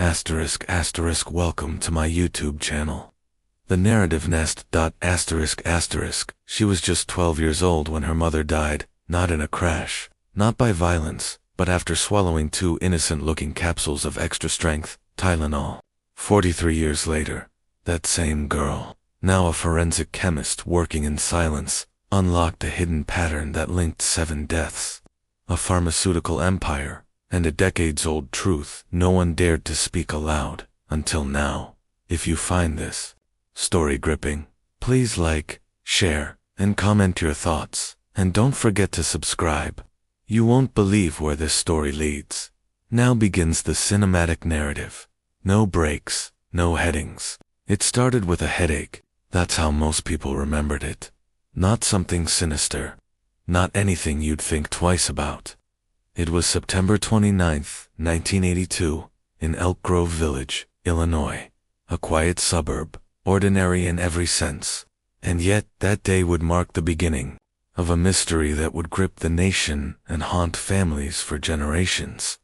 Asterisk asterisk welcome to my YouTube channel. The narrative nest. Asterisk asterisk. She was just 12 years old when her mother died, not in a crash, not by violence, but after swallowing 2 innocent-looking capsules of extra-strength Tylenol. 43 years later, that same girl, now a forensic chemist working in silence, unlocked a hidden pattern that linked 7 deaths. A pharmaceutical empire, and a decades-old truth no one dared to speak aloud, until now. If you find this story gripping, please like, share, and comment your thoughts, and don't forget to subscribe. You won't believe where this story leads. Now begins the cinematic narrative. No breaks, no headings. It started with a headache. That's how most people remembered it. Not something sinister. Not anything you'd think twice about. It was September 29th, 1982, in Elk Grove Village, Illinois. A quiet suburb, ordinary in every sense. And yet, that day would mark the beginning of a mystery that would grip the nation and haunt families for generations.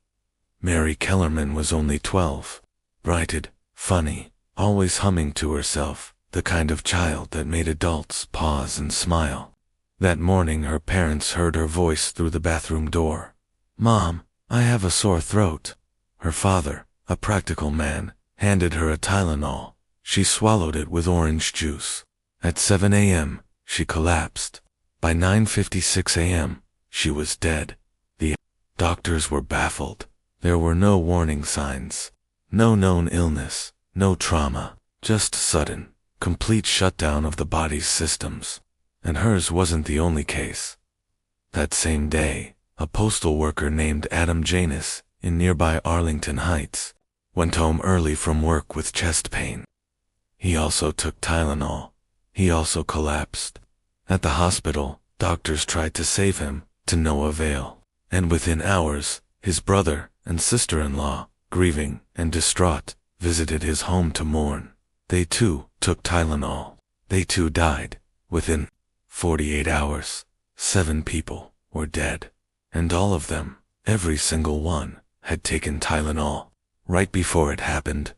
Mary Kellerman was only 12. Brighted, funny, always humming to herself, the kind of child that made adults pause and smile. That morning her parents heard her voice through the bathroom door. "Mom, I have a sore throat." Her father, a practical man, handed her a Tylenol. She swallowed it with orange juice. At 7 a.m., she collapsed. By 9:56 a.m., she was dead. The doctors were baffled. There were no warning signs. No known illness, no trauma, just sudden, complete shutdown of the body's systems. And hers wasn't the only case. That same day, a postal worker named Adam Janus, in nearby Arlington Heights, went home early from work with chest pain. He also took Tylenol. He also collapsed. At the hospital, doctors tried to save him, to no avail. And within hours, his brother and sister-in-law, grieving and distraught, visited his home to mourn. They too took Tylenol. They too died. Within 48 hours, 7 people were dead. And all of them, every single one, had taken Tylenol. Right before it happened,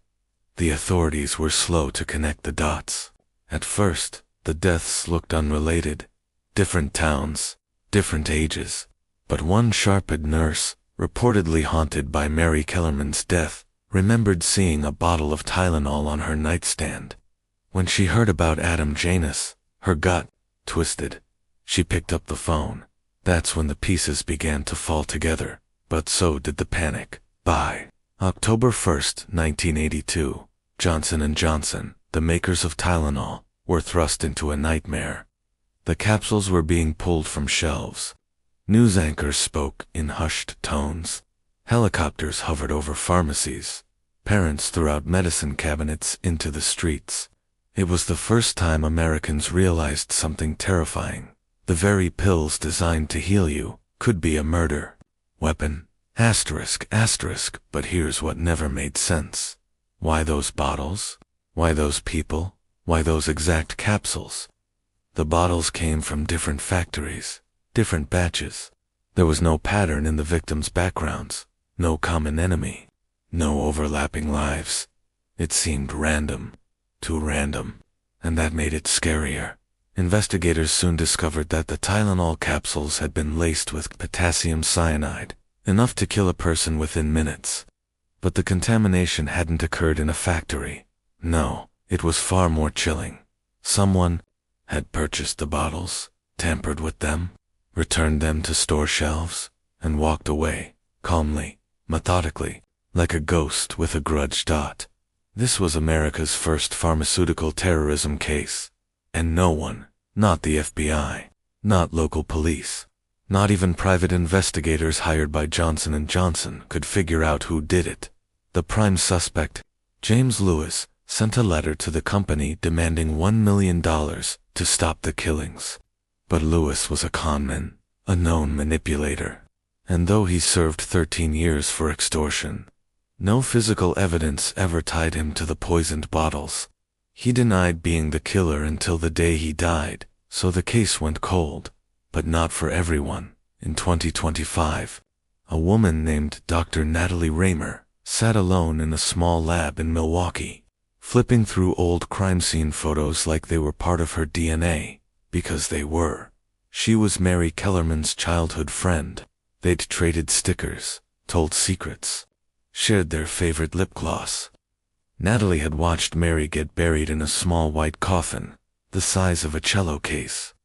the authorities were slow to connect the dots. At first, the deaths looked unrelated. Different towns, different ages. But one sharp-eyed nurse, reportedly haunted by Mary Kellerman's death, remembered seeing a bottle of Tylenol on her nightstand. When she heard about Adam Janus, her gut twisted. She picked up the phone. That's when the pieces began to fall together, but so did the panic. By October 1st, 1982, Johnson & Johnson, the makers of Tylenol, were thrust into a nightmare. The capsules were being pulled from shelves. News anchors spoke in hushed tones. Helicopters hovered over pharmacies. Parents threw out medicine cabinets into the streets. It was the first time Americans realized something terrifying. The very pills designed to heal you could be a murder weapon. Asterisk asterisk, but here's what never made sense. Why those bottles? Why those people? Why those exact capsules? The bottles came from different factories, different batches. There was no pattern in the victims' backgrounds, no common enemy, no overlapping lives. It seemed random, too random, and that made it scarier. Investigators soon discovered that the Tylenol capsules had been laced with potassium cyanide, enough to kill a person within minutes. But the contamination hadn't occurred in a factory. No, it was far more chilling. Someone had purchased the bottles, tampered with them, returned them to store shelves, and walked away, calmly, methodically, like a ghost with a grudge. This was America's first pharmaceutical terrorism case. And no one, not the FBI, not local police, not even private investigators hired by Johnson & Johnson could figure out who did it. The prime suspect, James Lewis, sent a letter to the company demanding $1 million to stop the killings. But Lewis was a conman, a known manipulator. And though he served 13 years for extortion, no physical evidence ever tied him to the poisoned bottles. He denied being the killer until the day he died, so the case went cold. But not for everyone. In 2025, a woman named Dr. Natalie Raymer sat alone in a small lab in Milwaukee, flipping through old crime scene photos like they were part of her DNA, because they were. She was Mary Kellerman's childhood friend. They'd traded stickers, told secrets, shared their favorite lip gloss. Natalie had watched Mary get buried in a small white coffin, the size of a cello case.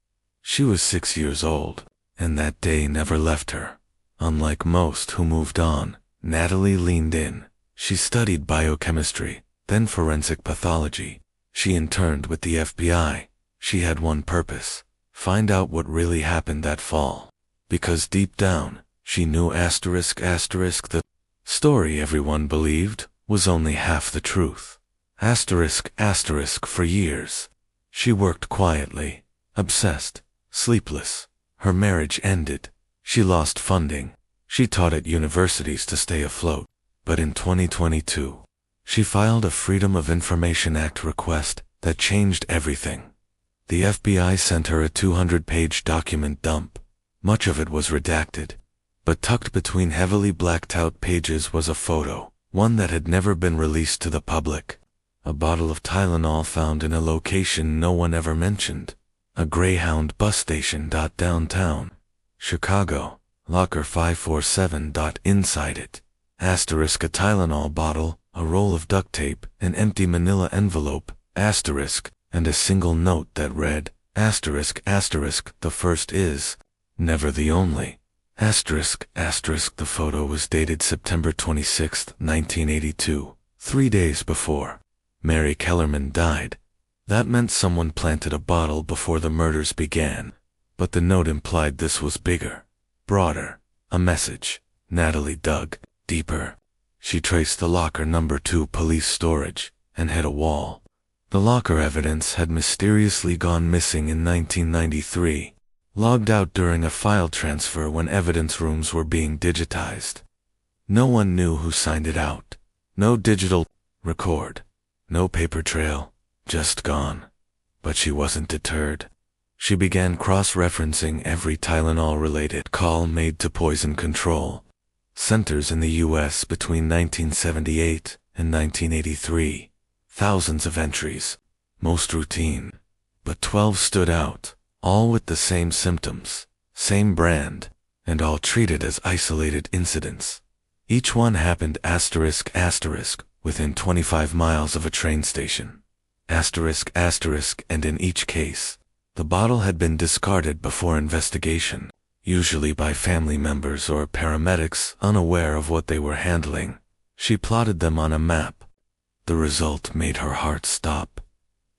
She was 6 years old, and that day never left her. Unlike most who moved on, Natalie leaned in. She studied biochemistry, then forensic pathology. She interned with the FBI. She had one purpose: find out what really happened that fall. Because deep down, she knew the story everyone believed was only half the truth. For years. She worked quietly, obsessed, sleepless. Her marriage ended. She lost funding. She taught at universities to stay afloat. But in 2022, she filed a Freedom of Information Act request that changed everything. The FBI sent her a 200-page document dump. Much of it was redacted, but tucked between heavily blacked-out pages was a photo, one that had never been released to the public. A bottle of Tylenol found in a location no one ever mentioned. A Greyhound bus station. Downtown Chicago, locker 547. Inside it, asterisk a Tylenol bottle, a roll of duct tape, an empty manila envelope, asterisk, and a single note that read, asterisk, the first is never the only, asterisk. The photo was dated September 26, 1982, 3 days before Mary Kellerman died. That meant someone planted a bottle before the murders began. But the note implied this was bigger, broader, a message. Natalie dug deeper. She traced the locker number 2 police storage and hit a wall. The locker evidence had mysteriously gone missing in 1993, logged out during a file transfer when evidence rooms were being digitized. No one knew who signed it out. No digital record. No paper trail. Just gone. But she wasn't deterred. She began cross-referencing every Tylenol-related call made to poison control centers in the U.S. between 1978 and 1983. Thousands of entries, most routine. But 12 stood out, all with the same symptoms, same brand, and all treated as isolated incidents. Each one happened asterisk, within 25 miles of a train station. Asterisk, and in each case, the bottle had been discarded before investigation, usually by family members or paramedics unaware of what they were handling. She plotted them on a map. The result made her heart stop.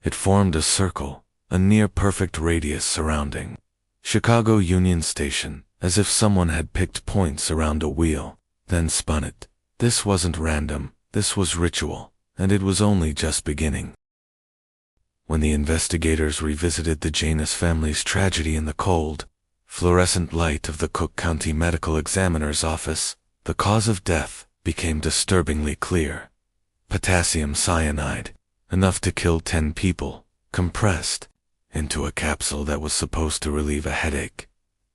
It formed a circle, a near-perfect radius surrounding Chicago Union Station, as if someone had picked points around a wheel, then spun it. This wasn't random, this was ritual, and it was only just beginning. When the investigators revisited the Janus family's tragedy in the cold, fluorescent light of the Cook County Medical Examiner's office, the cause of death became disturbingly clear. Potassium cyanide, enough to kill 10 people, compressed into a capsule that was supposed to relieve a headache.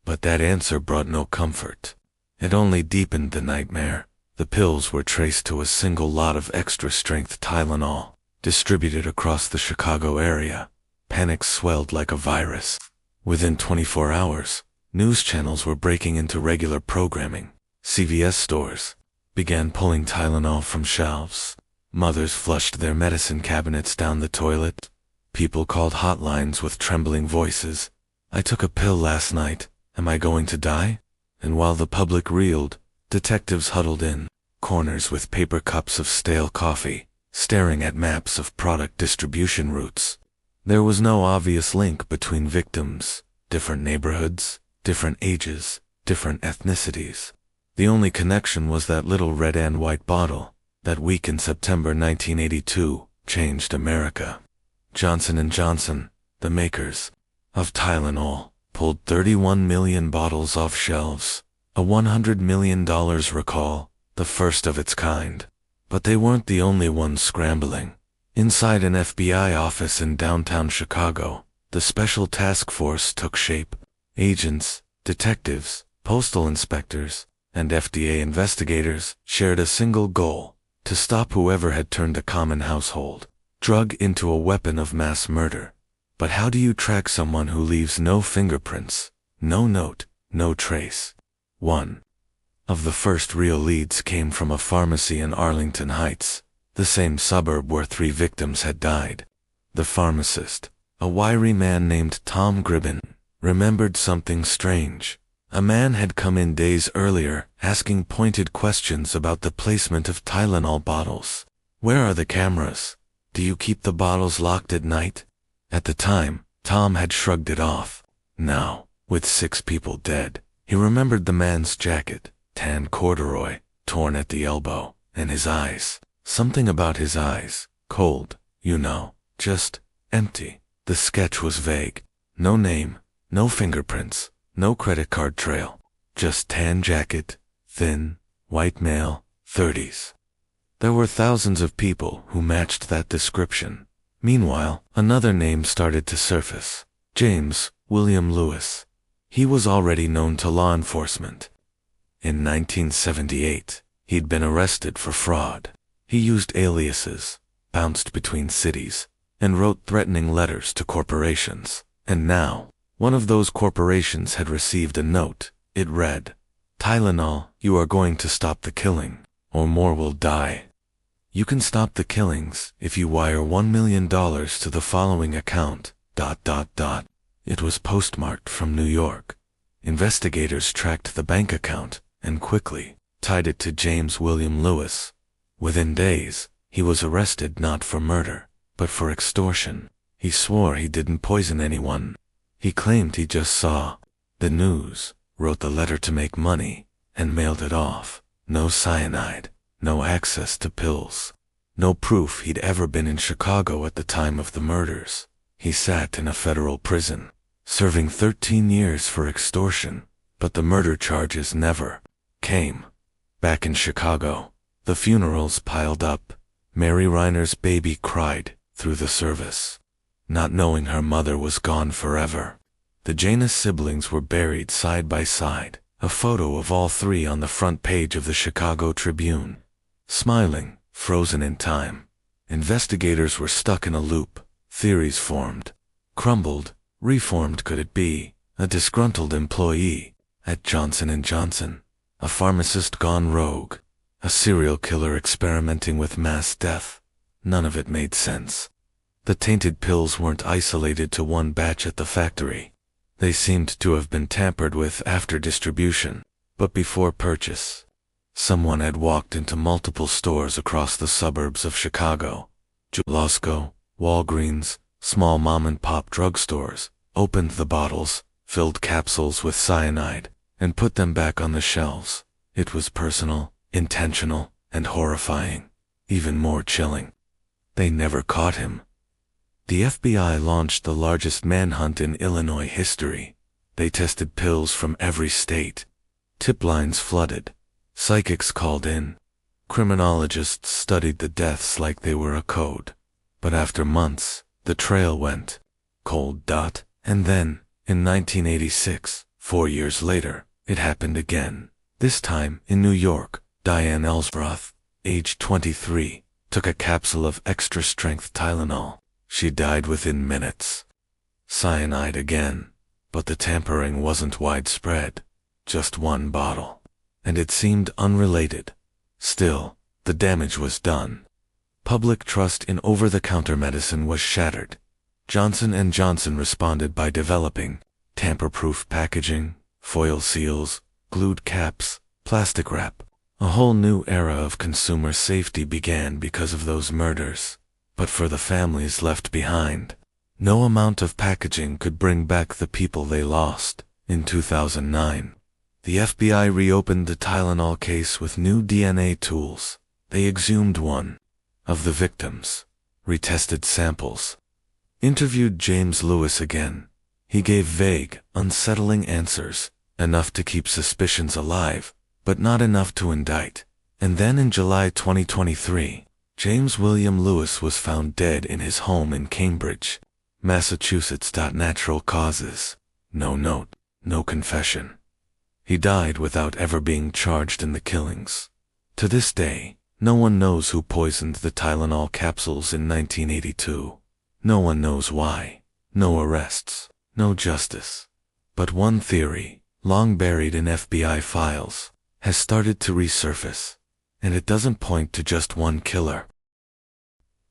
But that answer brought no comfort. It only deepened the nightmare. The pills were traced to a single lot of extra-strength Tylenol, distributed across the Chicago area. Panic swelled like a virus. Within 24 hours, news channels were breaking into regular programming. CVS stores began pulling Tylenol from shelves. Mothers flushed their medicine cabinets down the toilet. People called hotlines with trembling voices. "I took a pill last night. Am I going to die?" And while the public reeled, detectives huddled in corners with paper cups of stale coffee, staring at maps of product distribution routes. There was no obvious link between victims, different neighborhoods, different ages, different ethnicities. The only connection was that little red and white bottle. That week in September 1982 changed America. Johnson & Johnson, the makers of Tylenol, pulled 31 million bottles off shelves, a $100 million recall, the first of its kind. But they weren't the only ones scrambling. Inside an FBI office in downtown Chicago, the Special Task Force took shape. Agents, detectives, postal inspectors, and FDA investigators shared a single goal: to stop whoever had turned a common household drug into a weapon of mass murder. But how do you track someone who leaves no fingerprints, no note, no trace? One of the first real leads came from a pharmacy in Arlington Heights, the same suburb where 3 victims had died. The pharmacist, a wiry man named Tom Gribben, remembered something strange. A man had come in days earlier asking pointed questions about the placement of Tylenol bottles. Where are the cameras? Do you keep the bottles locked at night? At the time, Tom had shrugged it off. Now, with 6 people dead, he remembered the man's jacket, tan corduroy, torn at the elbow, and his eyes. Something about his eyes, cold, just empty. The sketch was vague. No name, no fingerprints, no credit card trail. Just tan jacket, thin, white male, 30s. There were thousands of people who matched that description. Meanwhile, another name started to surface. James William Lewis. He was already known to law enforcement. In 1978, he'd been arrested for fraud. He used aliases, bounced between cities, and wrote threatening letters to corporations. And now, one of those corporations had received a note. It read, "Tylenol, you are going to stop the killing, or more will die. You can stop the killings if you wire $1 million to the following account, ... It was postmarked from New York. Investigators tracked the bank account and quickly tied it to James William Lewis. Within days, he was arrested not for murder, but for extortion. He swore he didn't poison anyone. He claimed he just saw the news, wrote the letter to make money, and mailed it off. No cyanide, no access to pills, no proof he'd ever been in Chicago at the time of the murders. He sat in a federal prison, serving 13 years for extortion, but the murder charges never came. Back in Chicago, the funerals piled up. Mary Reiner's baby cried through the service, not knowing her mother was gone forever. The Janus siblings were buried side by side, a photo of all 3 on the front page of the Chicago Tribune. Smiling, frozen in time. Investigators were stuck in a loop. Theories formed, crumbled, reformed. Could it be a disgruntled employee at Johnson & Johnson? A pharmacist gone rogue? A serial killer experimenting with mass death? None of it made sense. The tainted pills weren't isolated to one batch at the factory. They seemed to have been tampered with after distribution, but before purchase. Someone had walked into multiple stores across the suburbs of Chicago. Jewelosco, Walgreens, small mom-and-pop drugstores, opened the bottles, filled capsules with cyanide, and put them back on the shelves. It was personal, intentional, and horrifying. Even more chilling. They never caught him. The FBI launched the largest manhunt in Illinois history. They tested pills from every state. Tip lines flooded. Psychics called in. Criminologists studied the deaths like they were a code. But after months, the trail went cold. And then, in 1986, 4 years later, it happened again. This time, in New York, Diane Ellsworth, age 23, took a capsule of extra-strength Tylenol. She died within minutes. Cyanide again, but the tampering wasn't widespread. Just 1 bottle. And it seemed unrelated. Still, the damage was done. Public trust in over-the-counter medicine was shattered. Johnson & Johnson responded by developing tamper-proof packaging, foil seals, glued caps, plastic wrap. A whole new era of consumer safety began because of those murders. But for the families left behind, no amount of packaging could bring back the people they lost. In 2009, the FBI reopened the Tylenol case with new DNA tools. They exhumed one of the victims, retested samples, interviewed James Lewis again. He gave vague, unsettling answers, enough to keep suspicions alive, but not enough to indict. And then in July 2023, James William Lewis was found dead in his home in Cambridge, Massachusetts. Natural causes. No note, no confession. He died without ever being charged in the killings. To this day, No one knows who poisoned the Tylenol capsules in 1982. No one knows why. No arrests. No justice. But one theory, long buried in FBI files, has started to resurface, and it doesn't point to just one killer.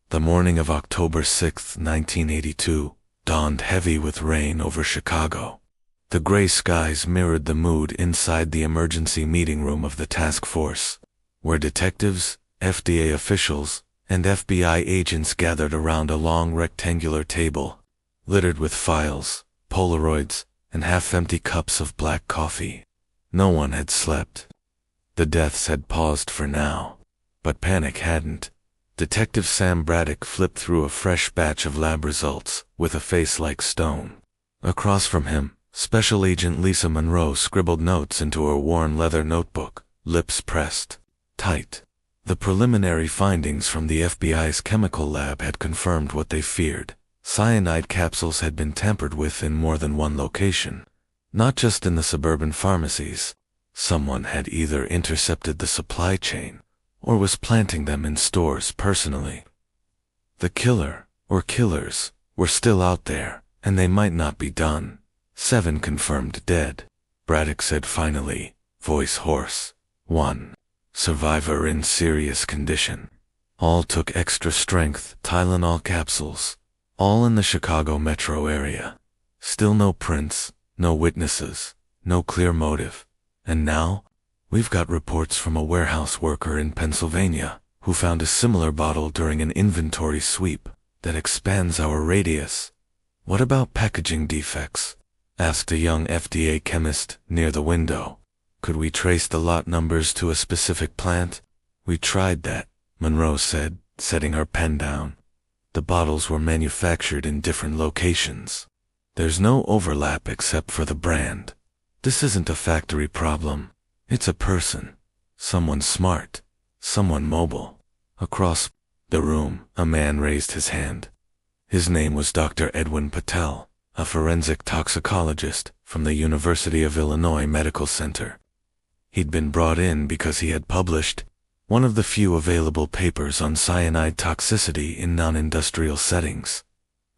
The morning of October 6, 1982, dawned heavy with rain over Chicago. The gray skies mirrored the mood inside the emergency meeting room of the task force, where detectives, FDA officials, and FBI agents gathered around a long rectangular table, littered with files, Polaroids, and half-empty cups of black coffee. No one had slept. The deaths had paused for now, but panic hadn't. Detective Sam Braddock flipped through a fresh batch of lab results with a face like stone. Across from him, Special Agent Lisa Monroe scribbled notes into her worn leather notebook, lips pressed tight. The preliminary findings from the FBI's chemical lab had confirmed what they feared. Cyanide capsules had been tampered with in more than one location, not just in the suburban pharmacies. Someone had either intercepted the supply chain or was planting them in stores personally. The killer, or killers, were still out there, and they might not be done. 7 confirmed dead, Braddock said finally, voice hoarse. 1 survivor in serious condition. All took extra strength Tylenol capsules, all in the Chicago metro area. Still no prints, no witnesses, no clear motive. And now, we've got reports from a warehouse worker in Pennsylvania who found a similar bottle during an inventory sweep that expands our radius. What about packaging defects? Asked a young FDA chemist near the window. Could we trace the lot numbers to a specific plant? We tried that, Monroe said, setting her pen down. The bottles were manufactured in different locations. There's no overlap except for the brand. This isn't a factory problem. It's a person. Someone smart. Someone mobile. Across the room, a man raised his hand. His name was Dr. Edwin Patel, a forensic toxicologist from the University of Illinois Medical Center. He'd been brought in because he had published one of the few available papers on cyanide toxicity in non-industrial settings.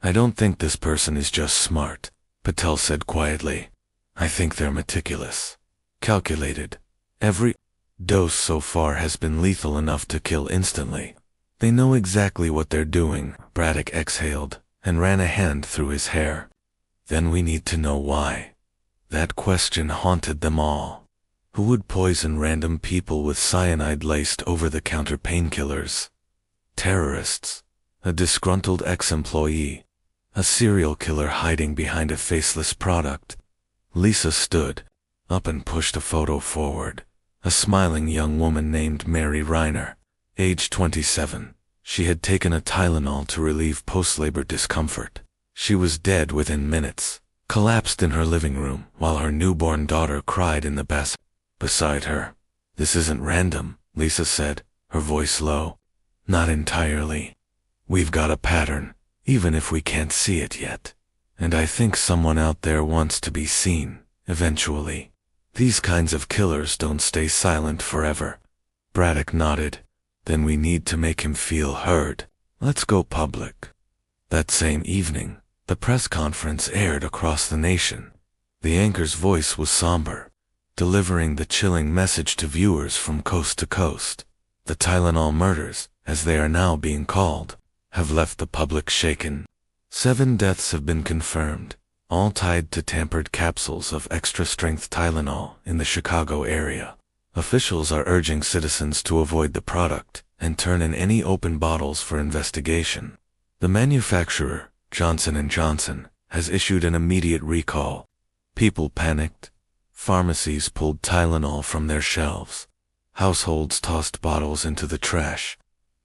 I don't think this person is just smart, Patel said quietly. I think they're meticulous. Calculated. Every dose so far has been lethal enough to kill instantly. They know exactly what they're doing, Braddock exhaled, and ran a hand through his hair. Then we need to know why. That question haunted them all. Who would poison random people with cyanide-laced over-the-counter painkillers? Terrorists? A disgruntled ex-employee? A serial killer hiding behind a faceless product? Lisa stood up and pushed a photo forward. A smiling young woman named Mary Reiner, age 27. She had taken a Tylenol to relieve post-labor discomfort. She was dead within minutes, collapsed in her living room while her newborn daughter cried in the bath beside her. This isn't random, Lisa said, her voice low. Not entirely. We've got a pattern, even if we can't see it yet. And I think someone out there wants to be seen, eventually. These kinds of killers don't stay silent forever. Braddock nodded. Then we need to make him feel heard. Let's go public. That same evening, the press conference aired across the nation. The anchor's voice was somber, delivering the chilling message to viewers from coast to coast. The Tylenol murders, as they are now being called, have left the public shaken. 7 deaths have been confirmed, all tied to tampered capsules of extra-strength Tylenol in the Chicago area. Officials are urging citizens to avoid the product and turn in any open bottles for investigation. The manufacturer, Johnson & Johnson, has issued an immediate recall. People panicked. Pharmacies pulled Tylenol from their shelves. Households tossed bottles into the trash.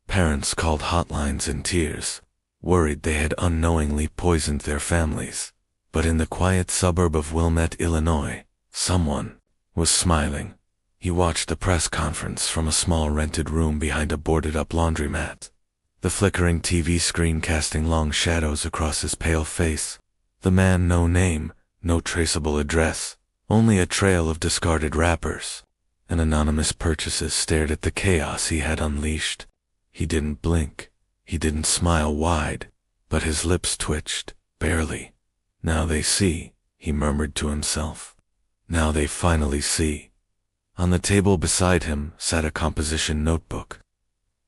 Parents called hotlines in tears, worried they had unknowingly poisoned their families. But in the quiet suburb of Wilmette, Illinois, someone was smiling. He watched the press conference from a small rented room behind a boarded-up laundromat, the flickering TV screen casting long shadows across his pale face. The man, no name, no traceable address, only a trail of discarded wrappers. and anonymous purchases stared at the chaos he had unleashed. He didn't blink. He didn't smile wide, but his lips twitched, barely. Now they see, he murmured to himself. Now they finally see. On the table beside him sat a composition notebook.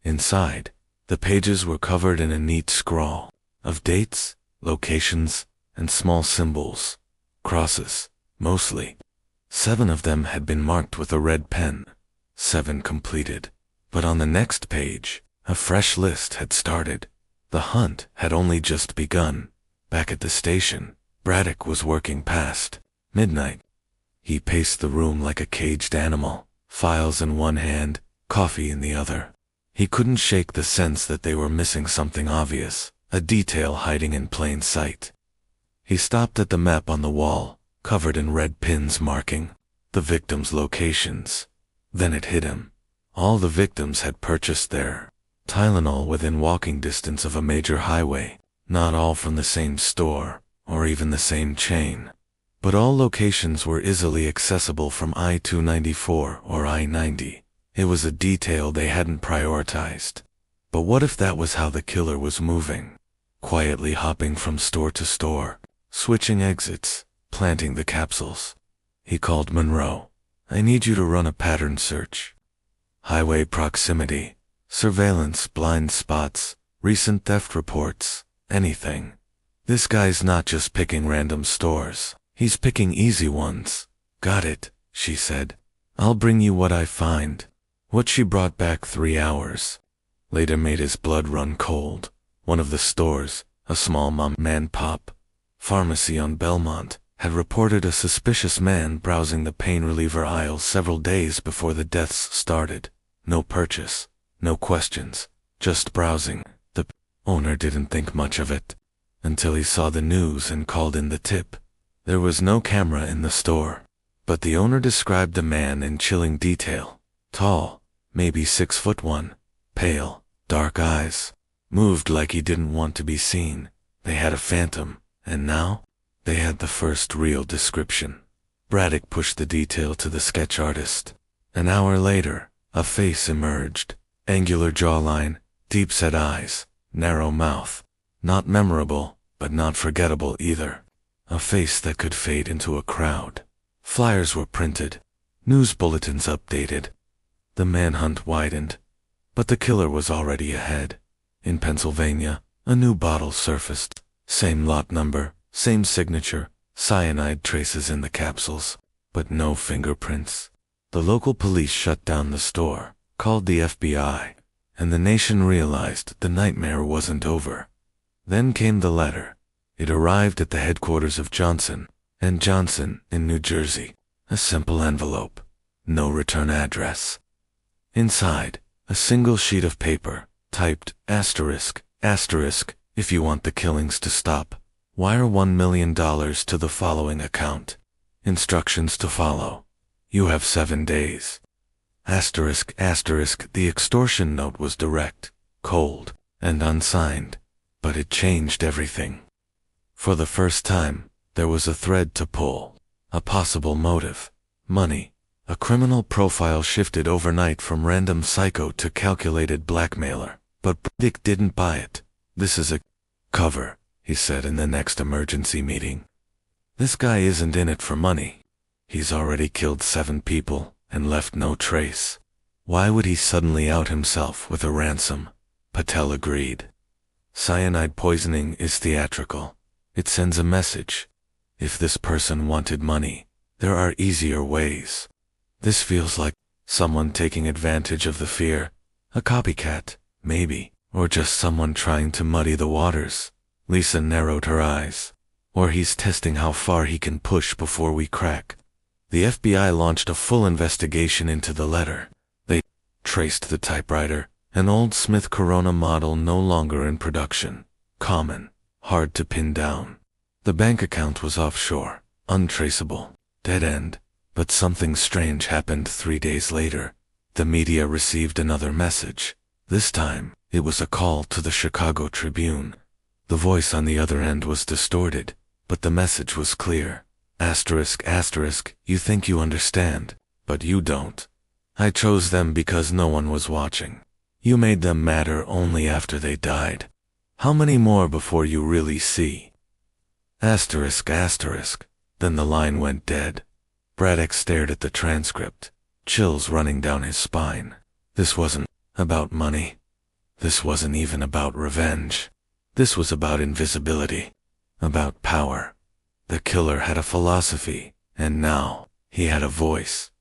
Inside, the pages were covered in a neat scrawl of dates, locations, and small symbols, crosses, mostly. 7 of them had been marked with a red pen, 7 completed. But on the next page, a fresh list had started. The hunt had only just begun. Back at the station, Braddock was working past midnight. He paced the room like a caged animal, files in one hand, coffee in the other. He couldn't shake the sense that they were missing something obvious, a detail hiding in plain sight. He stopped at the map on the wall, covered in red pins marking the victims' locations. Then it hit him. All the victims had purchased their Tylenol within walking distance of a major highway, not all from the same store, or even the same chain. But all locations were easily accessible from I-294 or I-90. It was a detail they hadn't prioritized. But what if that was how the killer was moving? Quietly hopping from store to store, switching exits, planting the capsules. He called Monroe. I need you to run a pattern search. Highway proximity, surveillance, blind spots, recent theft reports, anything. This guy's not just picking random stores. He's picking easy ones. Got it, she said. I'll bring you what I find. What she brought back 3 hours later made his blood run cold. One of the stores, a small mom-and-pop pharmacy on Belmont, had reported a suspicious man browsing the pain reliever aisle several days before the deaths started. No purchase, no questions, just browsing. The owner didn't think much of it until he saw the news and called in the tip. There was no camera in the store, but the owner described the man in chilling detail. Tall, maybe 6'1", pale, dark eyes, moved like he didn't want to be seen. They had a phantom, and now they had the first real description. Braddock pushed the detail to the sketch artist. An hour later, a face emerged. Angular jawline, deep-set eyes, narrow mouth. Not memorable, but not forgettable either. A face that could fade into a crowd. Flyers were printed, news bulletins updated. The manhunt widened, but the killer was already ahead. In Pennsylvania, a new bottle surfaced. Same lot number, same signature, cyanide traces in the capsules, but no fingerprints. The local police shut down the store, called the FBI, and the nation realized the nightmare wasn't over. Then came the letter. It arrived at the headquarters of Johnson & Johnson in New Jersey. A simple envelope. No return address. Inside, a single sheet of paper, typed asterisk, asterisk, if you want the killings to stop, wire $1 million to the following account. Instructions to follow. You have 7 days. Asterisk, asterisk, the extortion note was direct, cold, and unsigned, but it changed everything. For the first time, there was a thread to pull. A possible motive. Money. A criminal profile shifted overnight from random psycho to calculated blackmailer. But Dick didn't buy it. This is a cover, he said in the next emergency meeting. This guy isn't in it for money. He's already killed 7 people and left no trace. Why would he suddenly out himself with a ransom? Patel agreed. Cyanide poisoning is theatrical. It sends a message. If this person wanted money, there are easier ways. This feels like someone taking advantage of the fear. A copycat, maybe, or just someone trying to muddy the waters. Lisa narrowed her eyes. Or he's testing how far he can push before we crack. The FBI launched a full investigation into the letter. They traced the typewriter, an old Smith Corona model no longer in production. Common. Hard to pin down. The bank account was offshore, untraceable, dead end. But something strange happened 3 days later. The media received another message. This time, it was a call to the Chicago Tribune. The voice on the other end was distorted, but the message was clear. Asterisk, asterisk, you think you understand, but you don't. I chose them because no one was watching. You made them matter only after they died. How many more before you really see? Asterisk asterisk. Then the line went dead. Braddock stared at the transcript, chills running down his spine. This wasn't about money. This wasn't even about revenge. This was about invisibility, about power. The killer had a philosophy, and now he had a voice.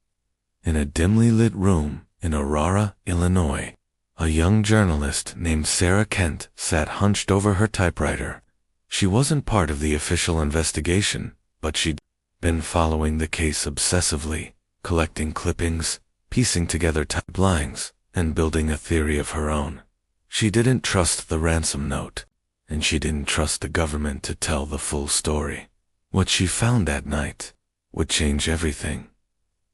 In a dimly lit room in Aurora, Illinois, a young journalist named Sarah Kent sat hunched over her typewriter. She wasn't part of the official investigation, but she'd been following the case obsessively, collecting clippings, piecing together timelines, and building a theory of her own. She didn't trust the ransom note, and she didn't trust the government to tell the full story. What she found that night would change everything.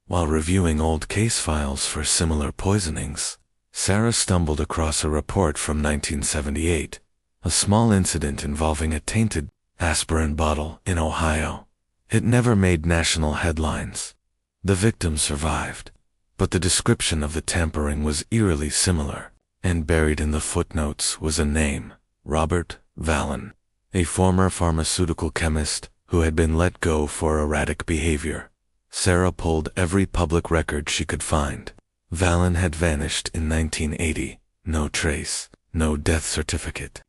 While reviewing old case files for similar poisonings, Sarah stumbled across a report from 1978, a small incident involving a tainted aspirin bottle in Ohio. It never made national headlines. The victim survived, but the description of the tampering was eerily similar, and buried in the footnotes was a name, Robert Vallon, a former pharmaceutical chemist who had been let go for erratic behavior. Sarah pulled every public record she could find. Vallon had vanished in 1980. No trace, no death certificate.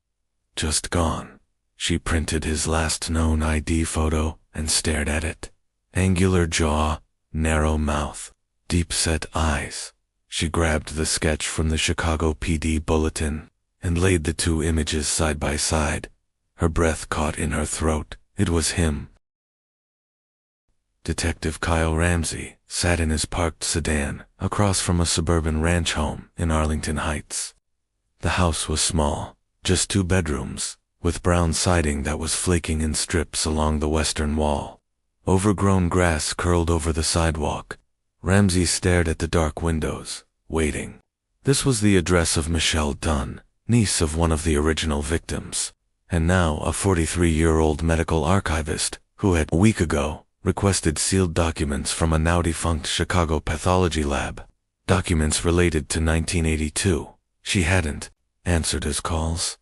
Just gone. She printed his last known ID photo and stared at it. Angular jaw, narrow mouth, deep-set eyes. She grabbed the sketch from the Chicago PD bulletin and laid the two images side by side. Her breath caught in her throat. It was him. Detective Kyle Ramsey sat in his parked sedan across from a suburban ranch home in Arlington Heights. The house was small, just 2 bedrooms, with brown siding that was flaking in strips along the western wall. Overgrown grass curled over the sidewalk. Ramsey stared at the dark windows, waiting. This was the address of Michelle Dunn, niece of one of the original victims, and now a 43-year-old medical archivist who had, a week ago, requested sealed documents from a now-defunct Chicago pathology lab. Documents related to 1982. She hadn't answered his calls.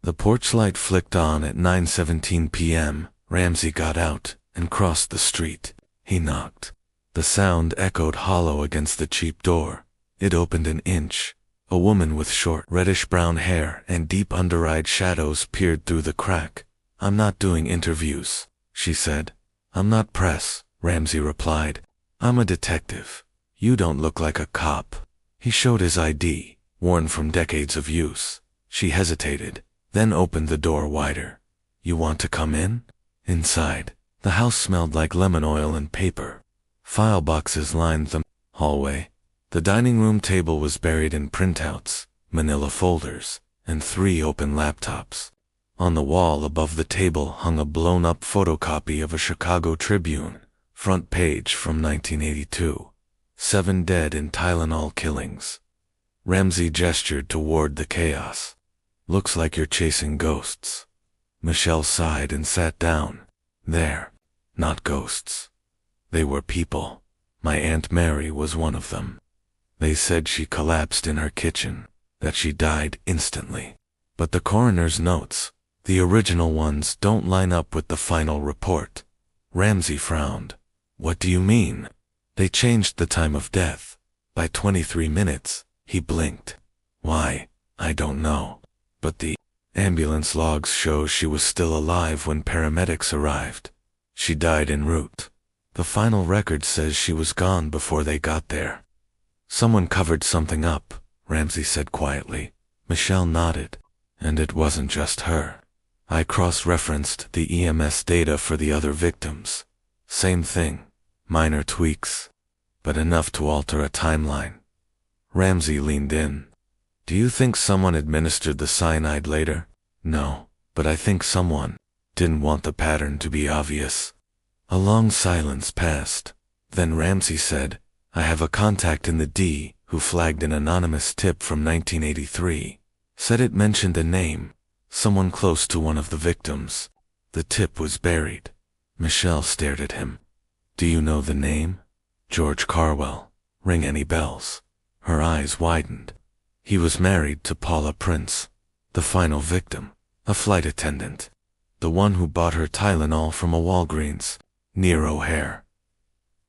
The porch light flicked on at 9:17 p.m. Ramsey got out and crossed the street. He knocked. The sound echoed hollow against the cheap door. It opened an inch. A woman with short, reddish-brown hair and deep under-eyed shadows peered through the crack. "I'm not doing interviews," she said. "I'm not press," Ramsey replied. "I'm a detective. You don't look like a cop." He showed his ID, worn from decades of use. She hesitated, then opened the door wider. "You want to come in?" Inside, the house smelled like lemon oil and paper. File boxes lined the hallway. The dining room table was buried in printouts, manila folders, and 3 open laptops. On the wall above the table hung a blown-up photocopy of a Chicago Tribune, front page from 1982. 7 dead in Tylenol killings. Ramsey gestured toward the chaos. "Looks like you're chasing ghosts." Michelle sighed and sat down. "They're not ghosts. They were people. My Aunt Mary was one of them. They said she collapsed in her kitchen, that she died instantly. But the coroner's notes, the original ones, don't line up with the final report." Ramsey frowned. "What do you mean?" "They changed the time of death by 23 minutes. He blinked. "Why? I don't know. But the ambulance logs show she was still alive when paramedics arrived. She died en route. The final record says she was gone before they got there." "Someone covered something up," Ramsey said quietly. Michelle nodded. "And it wasn't just her. I cross-referenced the EMS data for the other victims. Same thing. Minor tweaks, but enough to alter a timeline." Ramsey leaned in. "Do you think someone administered the cyanide later?" "No, but I think someone didn't want the pattern to be obvious." A long silence passed. Then Ramsey said, "I have a contact in the D who flagged an anonymous tip from 1983. Said it mentioned a name, someone close to one of the victims. The tip was buried." Michelle stared at him. "Do you know the name?" "George Carwell." Ring any bells? Her eyes widened. He was married to Paula Prince, the final victim, a flight attendant, the one who bought her Tylenol from a Walgreens, near O'Hare.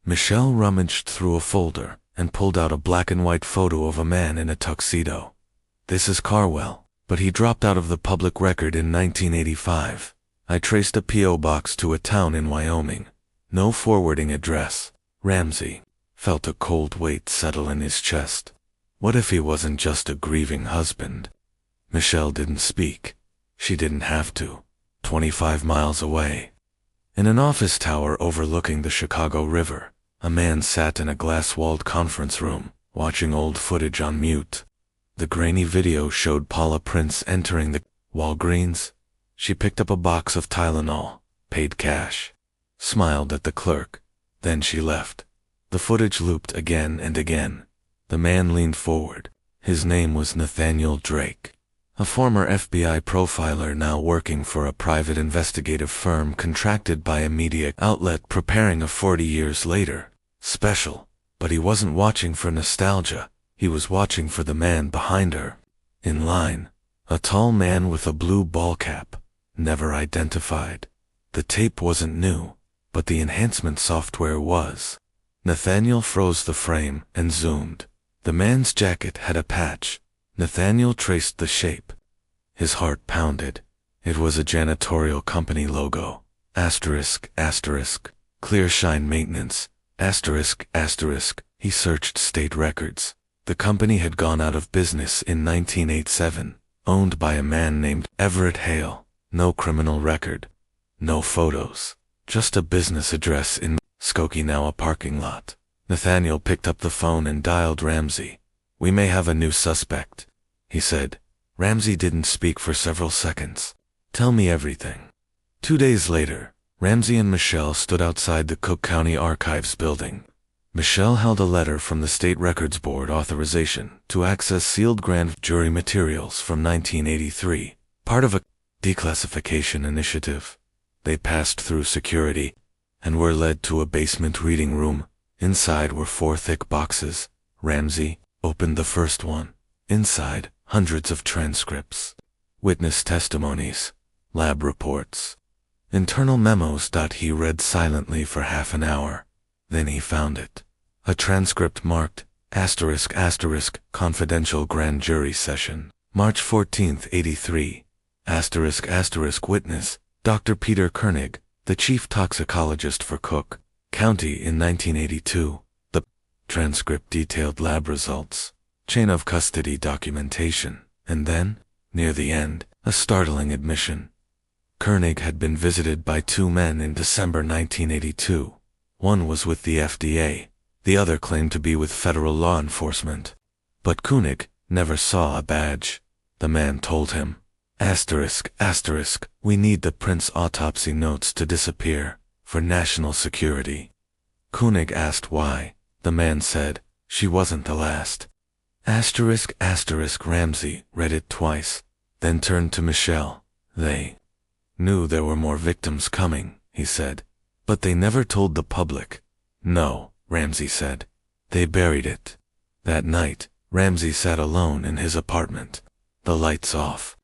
Michelle rummaged through a folder and pulled out a black and white photo of a man in a tuxedo. This is Carwell, but he dropped out of the public record in 1985. I traced a P.O. box to a town in Wyoming. No forwarding address. Ramsey felt a cold weight settle in his chest. What if he wasn't just a grieving husband? Michelle didn't speak. She didn't have to. 25 miles away, in an office tower overlooking the Chicago River, a man sat in a glass-walled conference room, watching old footage on mute. The grainy video showed Paula Prince entering the Walgreens. She picked up a box of Tylenol, paid cash, smiled at the clerk, then she left. The footage looped again and again. The man leaned forward. His name was Nathaniel Drake, a former FBI profiler now working for a private investigative firm contracted by a media outlet preparing a 40 years later special. But he wasn't watching for nostalgia. He was watching for the man behind her. In line, a tall man with a blue ball cap, never identified. The tape wasn't new, but the enhancement software was. Nathaniel froze the frame and zoomed. The man's jacket had a patch. Nathaniel traced the shape. His heart pounded. It was a janitorial company logo. Asterisk, asterisk, Clear Shine Maintenance, asterisk, asterisk. He searched state records. The company had gone out of business in 1987, owned by a man named Everett Hale. No criminal record. No photos. Just a business address in Skokie, now a parking lot. Nathaniel picked up the phone and dialed Ramsey. "We may have a new suspect," he said. Ramsey didn't speak for several seconds. "Tell me everything." 2 days later, Ramsey and Michelle stood outside the Cook County Archives building. Michelle held a letter from the State Records Board authorization to access sealed grand jury materials from 1983, part of a declassification initiative. They passed through security and were led to a basement reading room. Inside were 4 thick boxes. Ramsey opened the first one. Inside, hundreds of transcripts, witness testimonies, lab reports, internal memos. He read silently for half an hour. Then he found it. A transcript marked asterisk asterisk confidential grand jury session, March 14th, 83. Asterisk asterisk witness, Dr. Peter Koenig, the chief toxicologist for Cook County in 1982. The transcript detailed lab results, chain of custody documentation, and then, near the end, a startling admission. Koenig had been visited by 2 men in December 1982. One was with the FDA, the other claimed to be with federal law enforcement. But Koenig never saw a badge. The man told him, asterisk asterisk, we need the Prince autopsy notes to disappear, for national security. Koenig asked why. The man said, she wasn't the last. Asterisk asterisk Ramsey read it twice, then turned to Michelle. They knew there were more victims coming, he said, but they never told the public. No, Ramsey said. They buried it. That night, Ramsey sat alone in his apartment, the lights off,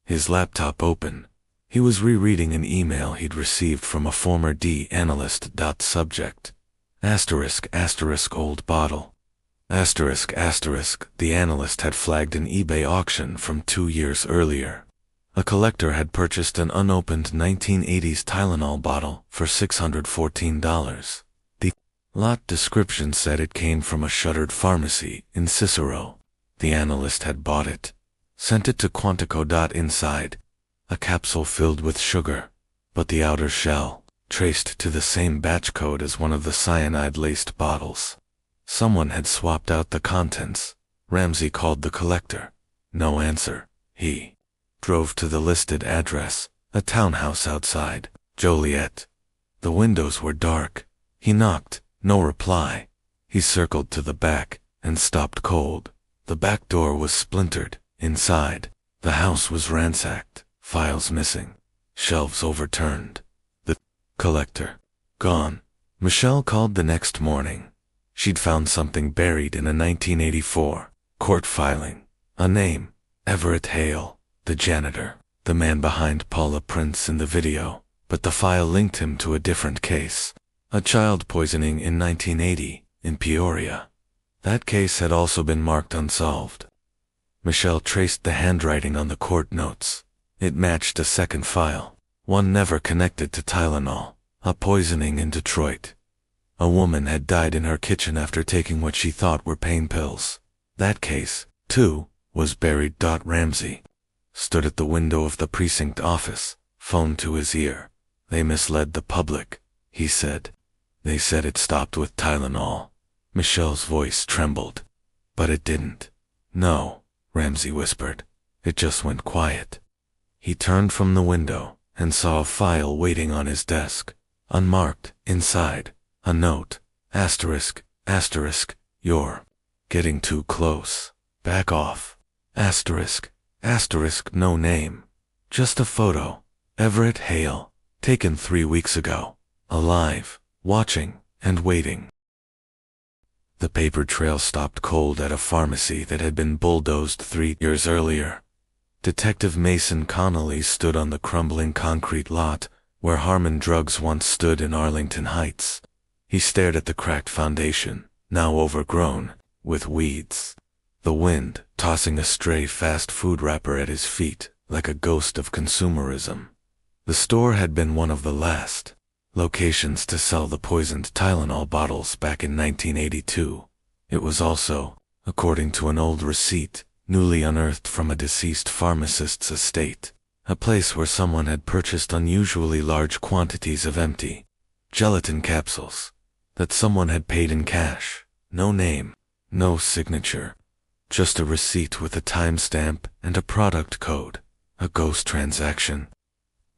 his laptop open. He was rereading an email he'd received from a former D analyst. Subject. Asterisk asterisk old bottle. Asterisk asterisk, the analyst had flagged an eBay auction from 2 years earlier. A collector had purchased an unopened 1980s Tylenol bottle for $614. The lot description said it came from a shuttered pharmacy in Cicero. The analyst had bought it, sent it to Quantico. Inside, a capsule filled with sugar, but the outer shell traced to the same batch code as one of the cyanide-laced bottles. Someone had swapped out the contents. Ramsey called the collector. No answer. He drove to the listed address, a townhouse outside Joliet. The windows were dark. He knocked. No reply. He circled to the back and stopped cold. The back door was splintered. Inside, the house was ransacked. Files missing. Shelves overturned. The collector gone. Michelle called the next morning. She'd found something buried in a 1984 court filing. A name, Everett Hale, the janitor, the man behind Paula Prince in the video, but the file linked him to a different case, a child poisoning in 1980 in Peoria. That case had also been marked unsolved. Michelle traced the handwriting on the court notes. It matched a second file, one never connected to Tylenol, a poisoning in Detroit. A woman had died in her kitchen after taking what she thought were pain pills. That case, too, was buried. Ramsey stood at the window of the precinct office, phone to his ear. They misled the public, he said. They said it stopped with Tylenol. Michelle's voice trembled. But it didn't. No, Ramsey whispered. It just went quiet. He turned from the window and saw a file waiting on his desk, unmarked, inside, a note, asterisk, asterisk, you're getting too close. Back off. Asterisk, asterisk, no name. Just a photo. Everett Hale, taken 3 weeks ago. Alive, watching, and waiting. The paper trail stopped cold at a pharmacy that had been bulldozed 3 years earlier. Detective Mason Connolly stood on the crumbling concrete lot where Harmon Drugs once stood in Arlington Heights. He stared at the cracked foundation, now overgrown with weeds. The wind tossing a stray fast food wrapper at his feet like a ghost of consumerism. The store had been one of the last locations to sell the poisoned Tylenol bottles back in 1982. It was also, according to an old receipt, newly unearthed from a deceased pharmacist's estate, a place where someone had purchased unusually large quantities of empty gelatin capsules that someone had paid in cash. No name, no signature, just a receipt with a timestamp and a product code. A ghost transaction.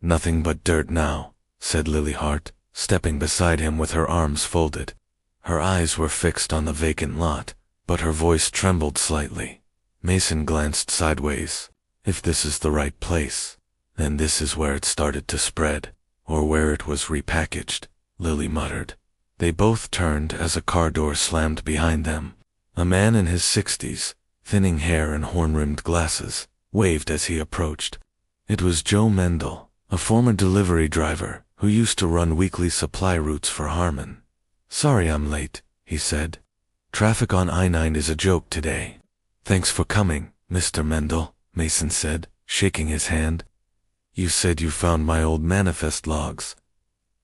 Nothing but dirt now, said Lily Hart, stepping beside him with her arms folded. Her eyes were fixed on the vacant lot, but her voice trembled slightly. Mason glanced sideways. If this is the right place, then this is where it started to spread, or where it was repackaged, Lily muttered. They both turned as a car door slammed behind them. A man in his 60s, thinning hair and horn-rimmed glasses, waved as he approached. It was Joe Mendel, a former delivery driver who used to run weekly supply routes for Harmon. Sorry I'm late, he said. Traffic on I-9 is a joke today. Thanks for coming, Mr. Mendel, Mason said, shaking his hand. You said you found my old manifest logs.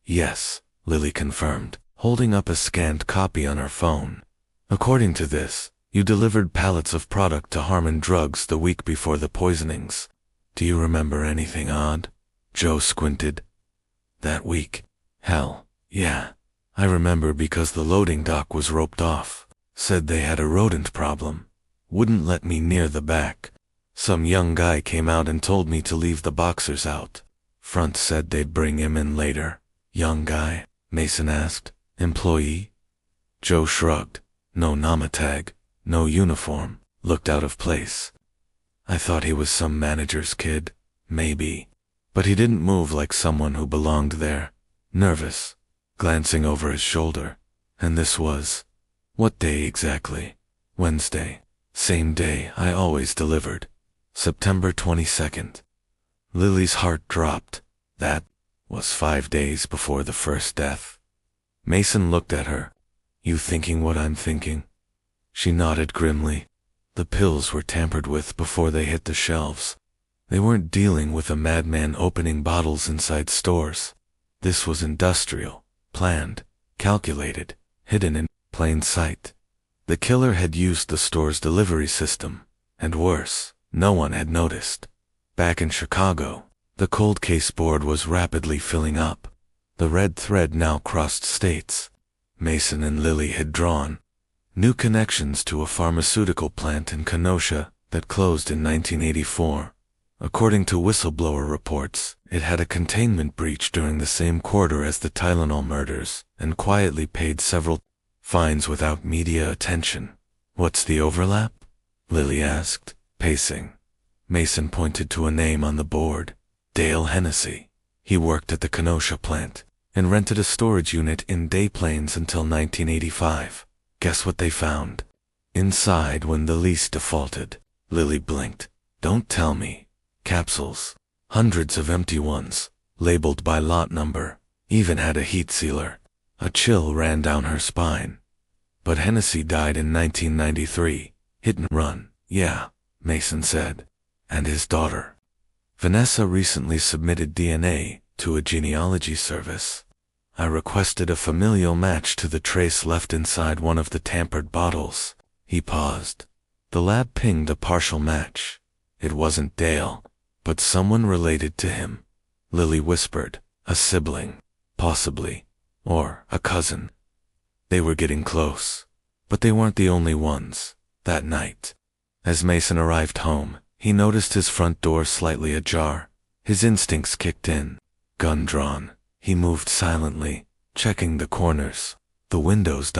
Yes, Lily confirmed, holding up a scanned copy on her phone. According to this, you delivered pallets of product to Harmon Drugs the week before the poisonings. Do you remember anything odd? Joe squinted. That week? Hell, yeah. I remember because the loading dock was roped off. Said they had a rodent problem. Wouldn't let me near the back. Some young guy came out and told me to leave the boxers out. Front said they'd bring him in later. Young guy? Mason asked. Employee? Joe shrugged. No namatag. No uniform, looked out of place. I thought he was some manager's kid, maybe. But he didn't move like someone who belonged there. Nervous, glancing over his shoulder. And this was... What day exactly? Wednesday. Same day I always delivered. September 22nd. Lily's heart dropped. That was 5 days before the first death. Mason looked at her. You thinking what I'm thinking? She nodded grimly. The pills were tampered with before they hit the shelves. They weren't dealing with a madman opening bottles inside stores. This was industrial, planned, calculated, hidden in plain sight. The killer had used the store's delivery system, and worse, no one had noticed. Back in Chicago, the cold case board was rapidly filling up. The red thread now crossed states. Mason and Lily had drawn new connections to a pharmaceutical plant in Kenosha that closed in 1984. According to whistleblower reports, it had a containment breach during the same quarter as the Tylenol murders and quietly paid several fines without media attention. What's the overlap? Lily asked, pacing. Mason pointed to a name on the board. Dale Hennessy. He worked at the Kenosha plant and rented a storage unit in Des Plaines until 1985. Guess what they found? Inside, when the lease defaulted, Lily blinked. Don't tell me. Capsules. Hundreds of empty ones, labeled by lot number, even had a heat sealer. A chill ran down her spine. But Hennessy died in 1993. Hit and run. Yeah, Mason said. And his daughter. Vanessa recently submitted DNA to a genealogy service. I requested a familial match to the trace left inside one of the tampered bottles. He paused. The lab pinged a partial match. It wasn't Dale, but someone related to him. Lily whispered, a sibling, possibly, or a cousin. They were getting close, but they weren't the only ones. That night, as Mason arrived home, he noticed his front door slightly ajar. His instincts kicked in. Gun drawn, he moved silently, checking the corners, the windows.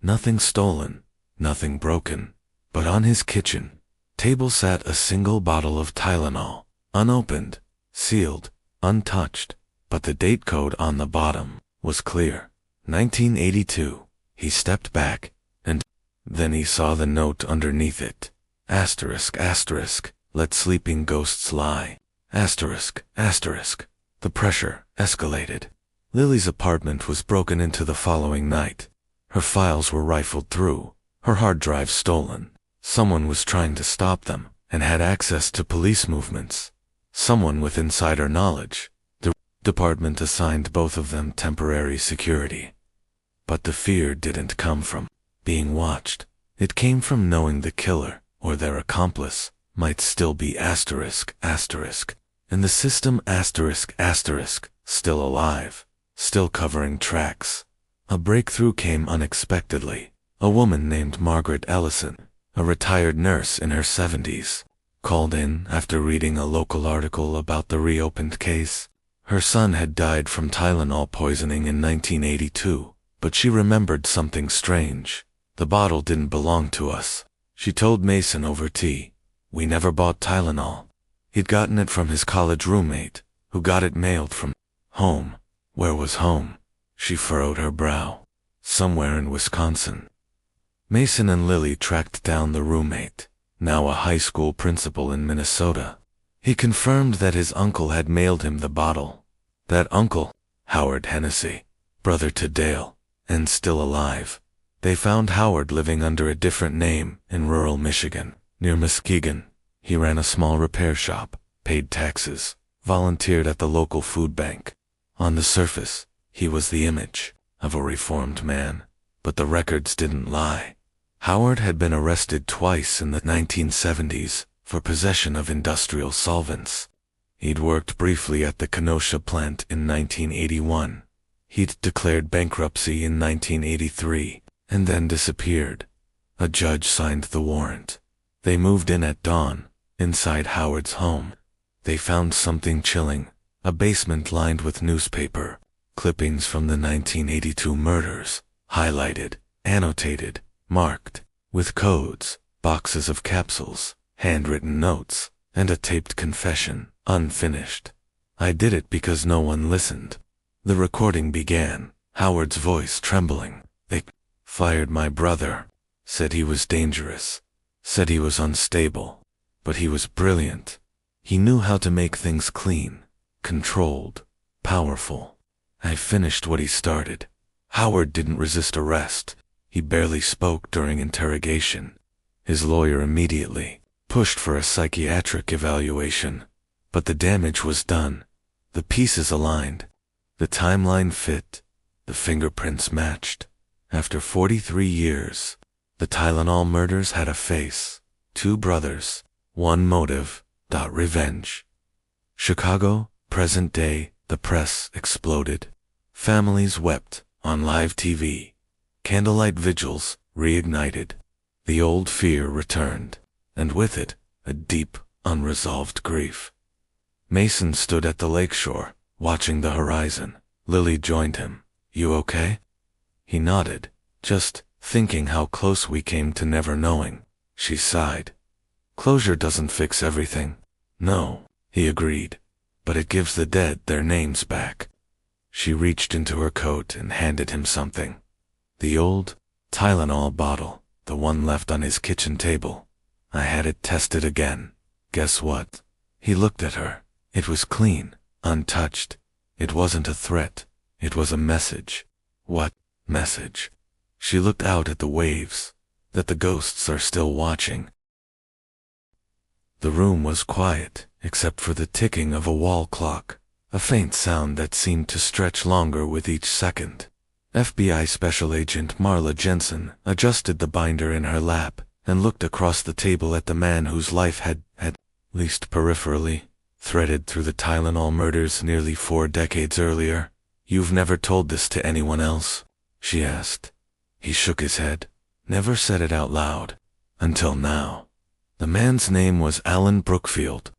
Nothing stolen, nothing broken. But on his kitchen table sat a single bottle of Tylenol, unopened, sealed, untouched, but the date code on the bottom was clear. 1982. He stepped back, and then he saw the note underneath it. Asterisk, asterisk, let sleeping ghosts lie. Asterisk, asterisk. The pressure escalated. Lily's apartment was broken into the following night. Her files were rifled through, her hard drive stolen. Someone was trying to stop them, and had access to police movements. Someone with insider knowledge. The department assigned both of them temporary security. But the fear didn't come from being watched. It came from knowing the killer, or their accomplice, might still be asterisk, asterisk, in the system asterisk, asterisk, still alive, still covering tracks. A breakthrough came unexpectedly. A woman named Margaret Ellison, a retired nurse in her 70s, called in after reading a local article about the reopened case. Her son had died from Tylenol poisoning in 1982, but she remembered something strange. The bottle didn't belong to us. She told Mason over tea. We never bought Tylenol. He'd gotten it from his college roommate, who got it mailed from home. Where was home? She furrowed her brow. Somewhere in Wisconsin. Mason and Lily tracked down the roommate, now a high school principal in Minnesota. He confirmed that his uncle had mailed him the bottle. That uncle, Howard Hennessy, brother to Dale, and still alive. They found Howard living under a different name in rural Michigan, near Muskegon. He ran a small repair shop, paid taxes, volunteered at the local food bank. On the surface, he was the image of a reformed man, but the records didn't lie. Howard had been arrested twice in the 1970s for possession of industrial solvents. He'd worked briefly at the Kenosha plant in 1981. He'd declared bankruptcy in 1983 and then disappeared. A judge signed the warrant. They moved in at dawn, inside Howard's home. They found something chilling, a basement lined with newspaper, clippings from the 1982 murders, highlighted, annotated, marked, with codes, boxes of capsules, handwritten notes, and a taped confession, unfinished. I did it because no one listened. The recording began, Howard's voice trembling. They fired my brother, said he was dangerous, said he was unstable, but he was brilliant. He knew how to make things clean, controlled, powerful. I finished what he started. Howard didn't resist arrest. He barely spoke during interrogation. His lawyer immediately pushed for a psychiatric evaluation. But the damage was done. The pieces aligned. The timeline fit. The fingerprints matched. After 43 years, the Tylenol murders had a face. Two brothers. One motive. Revenge. Chicago, present day, the press exploded. Families wept on live TV. Candlelight vigils reignited. The old fear returned, and with it, a deep, unresolved grief. Mason stood at the lakeshore, watching the horizon. Lily joined him. You okay? He nodded, just thinking how close we came to never knowing. She sighed. Closure doesn't fix everything. No, he agreed, but it gives the dead their names back. She reached into her coat and handed him something. The old Tylenol bottle, the one left on his kitchen table. I had it tested again. Guess what? He looked at her. It was clean, untouched. It wasn't a threat. It was a message. What message? She looked out at the waves. That the ghosts are still watching. The room was quiet, except for the ticking of a wall clock, a faint sound that seemed to stretch longer with each second. FBI Special Agent Marla Jensen adjusted the binder in her lap and looked across the table at the man whose life had, at least peripherally, threaded through the Tylenol murders nearly 4 decades earlier. "You've never told this to anyone else?" she asked. He shook his head. Never said it out loud. Until now. The man's name was Alan Brookfield.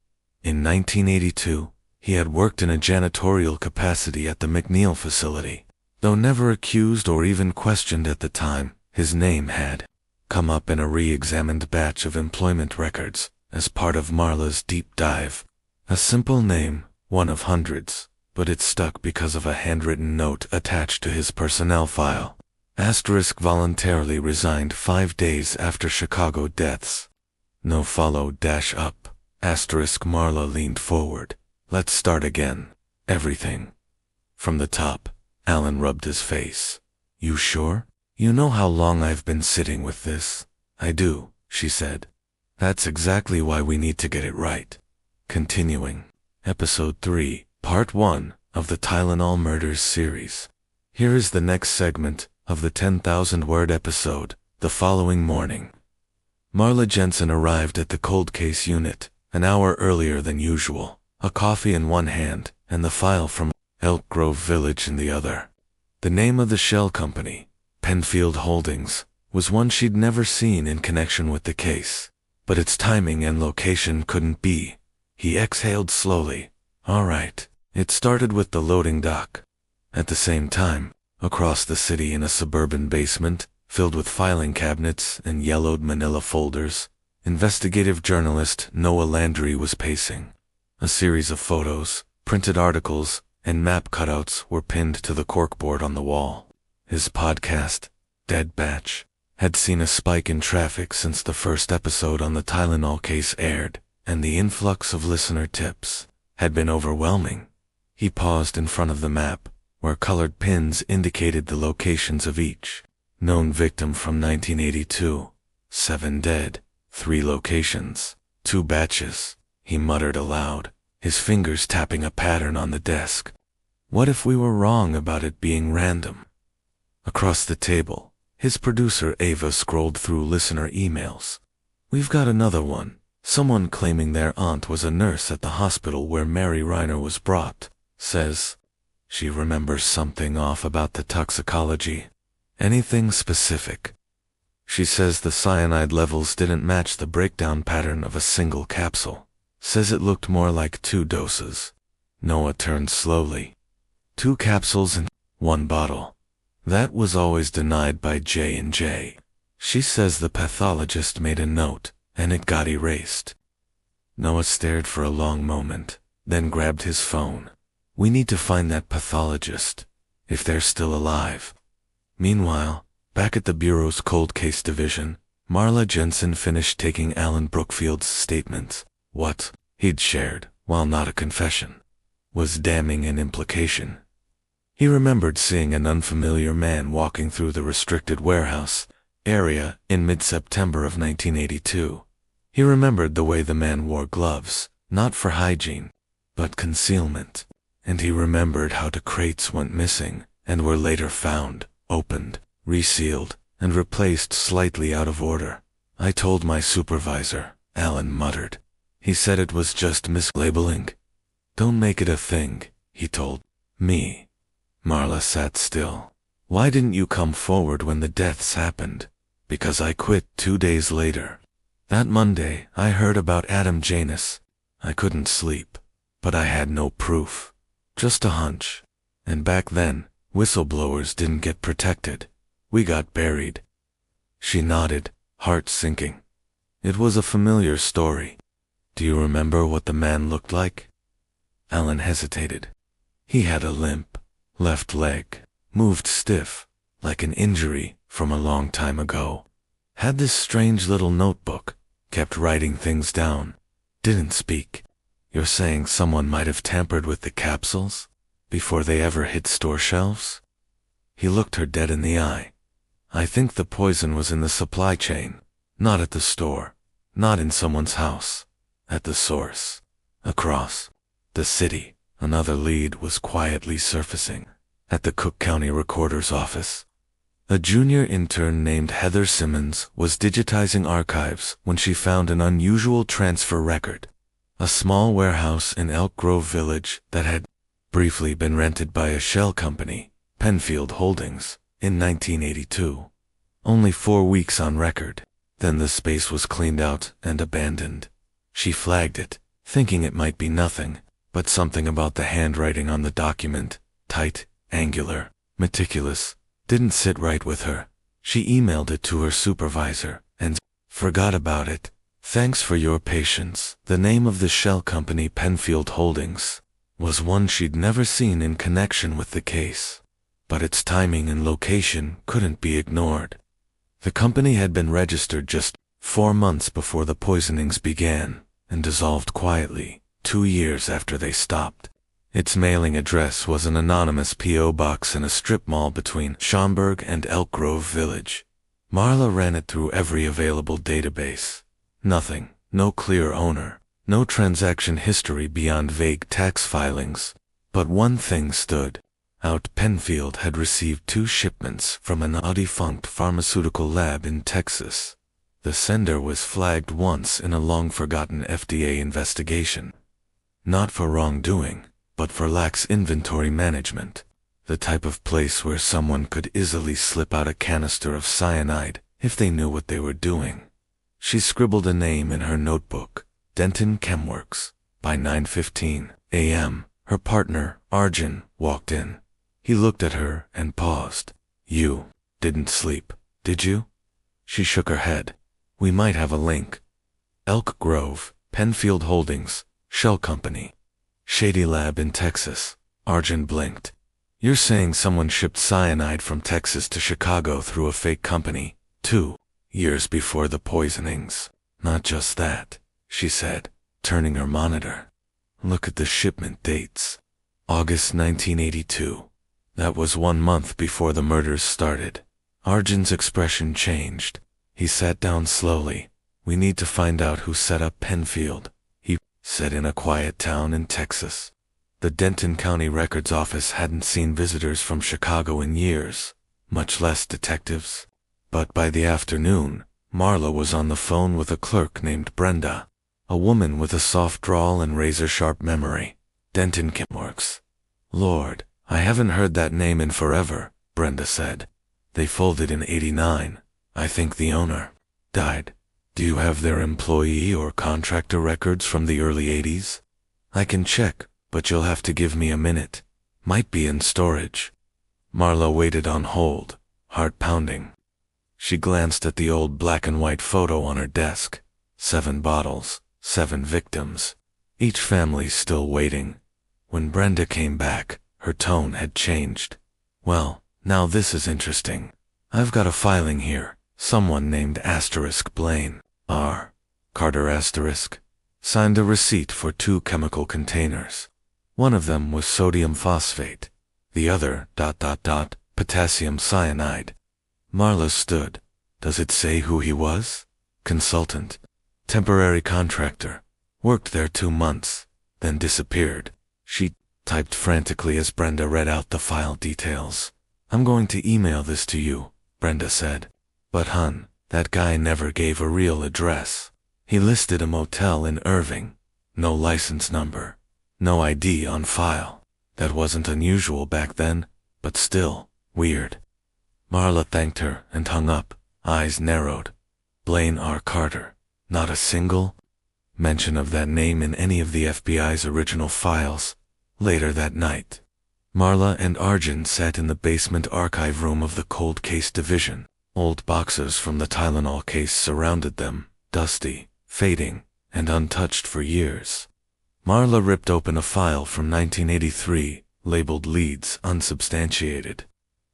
In 1982, he had worked in a janitorial capacity at the McNeil facility. Though never accused or even questioned at the time, his name had come up in a re-examined batch of employment records as part of Marla's deep dive. A simple name, one of hundreds, but it stuck because of a handwritten note attached to his personnel file. Asterisk voluntarily resigned 5 days after Chicago deaths. No follow-up. Asterisk Marla leaned forward. Let's start again. Everything. From the top. Alan rubbed his face. You sure? You know how long I've been sitting with this? I do, she said. That's exactly why we need to get it right. Continuing. Episode 3, Part 1 of the Tylenol Murders series. Here is the next segment of the 10,000-word episode, the following morning. Marla Jensen arrived at the cold case unit an hour earlier than usual, a coffee in one hand and the file from Elk Grove Village in the other. The name of the shell company, Penfield Holdings, was one she'd never seen in connection with the case, but its timing and location couldn't be. He exhaled slowly. All right. It started with the loading dock. At the same time, across the city in a suburban basement, filled with filing cabinets and yellowed manila folders, investigative journalist Noah Landry was pacing. A series of photos, printed articles, and map cutouts were pinned to the corkboard on the wall. His podcast, Dead Batch, had seen a spike in traffic since the first episode on the Tylenol case aired, and the influx of listener tips had been overwhelming. He paused in front of the map, where colored pins indicated the locations of each known victim from 1982. 7 dead, 3 locations, 2 batches, he muttered aloud, his fingers tapping a pattern on the desk. What if we were wrong about it being random? Across the table, his producer Ava scrolled through listener emails. We've got another one. Someone claiming their aunt was a nurse at the hospital where Mary Reiner was brought. Says she remembers something off about the toxicology. Anything specific? She says the cyanide levels didn't match the breakdown pattern of a single capsule. Says it looked more like 2 doses. Noah turned slowly. 2 capsules in 1 bottle. That was always denied by J&J. She says the pathologist made a note, and it got erased. Noah stared for a long moment, then grabbed his phone. We need to find that pathologist, if they're still alive. Meanwhile, back at the Bureau's cold case division, Marla Jensen finished taking Alan Brookfield's statements. What he'd shared, while not a confession, was damning an implication. He remembered seeing an unfamiliar man walking through the restricted warehouse area in mid-September of 1982. He remembered the way the man wore gloves, not for hygiene, but concealment. And he remembered how the crates went missing and were later found, opened, resealed, and replaced slightly out of order. I told my supervisor, Alan muttered. He said it was just mislabeling. Don't make it a thing, he told me. Marla sat still. Why didn't you come forward when the deaths happened? Because I quit 2 days later. That Monday, I heard about Adam Janus. I couldn't sleep, but I had no proof. Just a hunch. And back then, whistleblowers didn't get protected. We got buried. She nodded, heart sinking. It was a familiar story. Do you remember what the man looked like? Alan hesitated. He had a limp, left leg, moved stiff, like an injury from a long time ago. Had this strange little notebook, kept writing things down, didn't speak. You're saying someone might have tampered with the capsules before they ever hit store shelves? He looked her dead in the eye. I think the poison was in the supply chain, not at the store, not in someone's house, at the source. Across the city, another lead was quietly surfacing. At the Cook County Recorder's office, a junior intern named Heather Simmons was digitizing archives when she found an unusual transfer record. A small warehouse in Elk Grove Village that had briefly been rented by a shell company, Penfield Holdings, in 1982. Only 4 weeks on record, then the space was cleaned out and abandoned. She flagged it, thinking it might be nothing, but something about the handwriting on the document, tight, angular, meticulous, didn't sit right with her. She emailed it to her supervisor and forgot about it. Thanks for your patience. The name of the shell company, Penfield Holdings, was one she'd never seen in connection with the case, but its timing and location couldn't be ignored. The company had been registered just 4 months before the poisonings began and dissolved quietly 2 years after they stopped. Its mailing address was an anonymous P.O. box in a strip mall between Schaumburg and Elk Grove Village. Marla ran it through every available database. Nothing, no clear owner, no transaction history beyond vague tax filings. But one thing stood out. Penfield had received 2 shipments from a now-defunct pharmaceutical lab in Texas. The sender was flagged once in a long-forgotten FDA investigation. Not for wrongdoing, but for lax inventory management. The type of place where someone could easily slip out a canister of cyanide if they knew what they were doing. She scribbled a name in her notebook, Denton Chemworks. By 9:15 a.m., her partner, Arjun, walked in. He looked at her and paused. You didn't sleep, did you? She shook her head. We might have a link. Elk Grove, Penfield Holdings, Shell Company. Shady lab in Texas. Arjun blinked. You're saying someone shipped cyanide from Texas to Chicago through a fake company, 2 years before the poisonings? Not just that, she said, turning her monitor. Look at the shipment dates. August 1982. That was 1 month before the murders started. Arjun's expression changed. He sat down slowly. We need to find out who set up Penfield, he said, in a quiet town in Texas. The Denton County Records Office hadn't seen visitors from Chicago in years, much less detectives. But by the afternoon, Marla was on the phone with a clerk named Brenda, a woman with a soft drawl and razor-sharp memory. Denton Chemworks. Lord, I haven't heard that name in forever, Brenda said. They folded in '89. I think the owner died. Do you have their employee or contractor records from the early '80s? I can check, but you'll have to give me a minute. Might be in storage. Marla waited on hold, heart pounding. She glanced at the old black and white photo on her desk. 7 bottles, 7 victims. Each family still waiting. When Brenda came back, her tone had changed. Well, now this is interesting. I've got a filing here. Someone named Blaine, R. Carter signed a receipt for 2 chemical containers. One of them was sodium phosphate. The other, potassium cyanide. Marla stood. Does it say who he was? Consultant. Temporary contractor. Worked there 2 months, then disappeared. She typed frantically as Brenda read out the file details. I'm going to email this to you, Brenda said. But hun, that guy never gave a real address. He listed a motel in Irving. No license number. No ID on file. That wasn't unusual back then, but still, weird. Marla thanked her and hung up, eyes narrowed. Blaine R. Carter. Not a single mention of that name in any of the FBI's original files. Later that night, Marla and Arjun sat in the basement archive room of the Cold Case Division. Old boxes from the Tylenol case surrounded them, dusty, fading, and untouched for years. Marla ripped open a file from 1983, labeled Leads Unsubstantiated.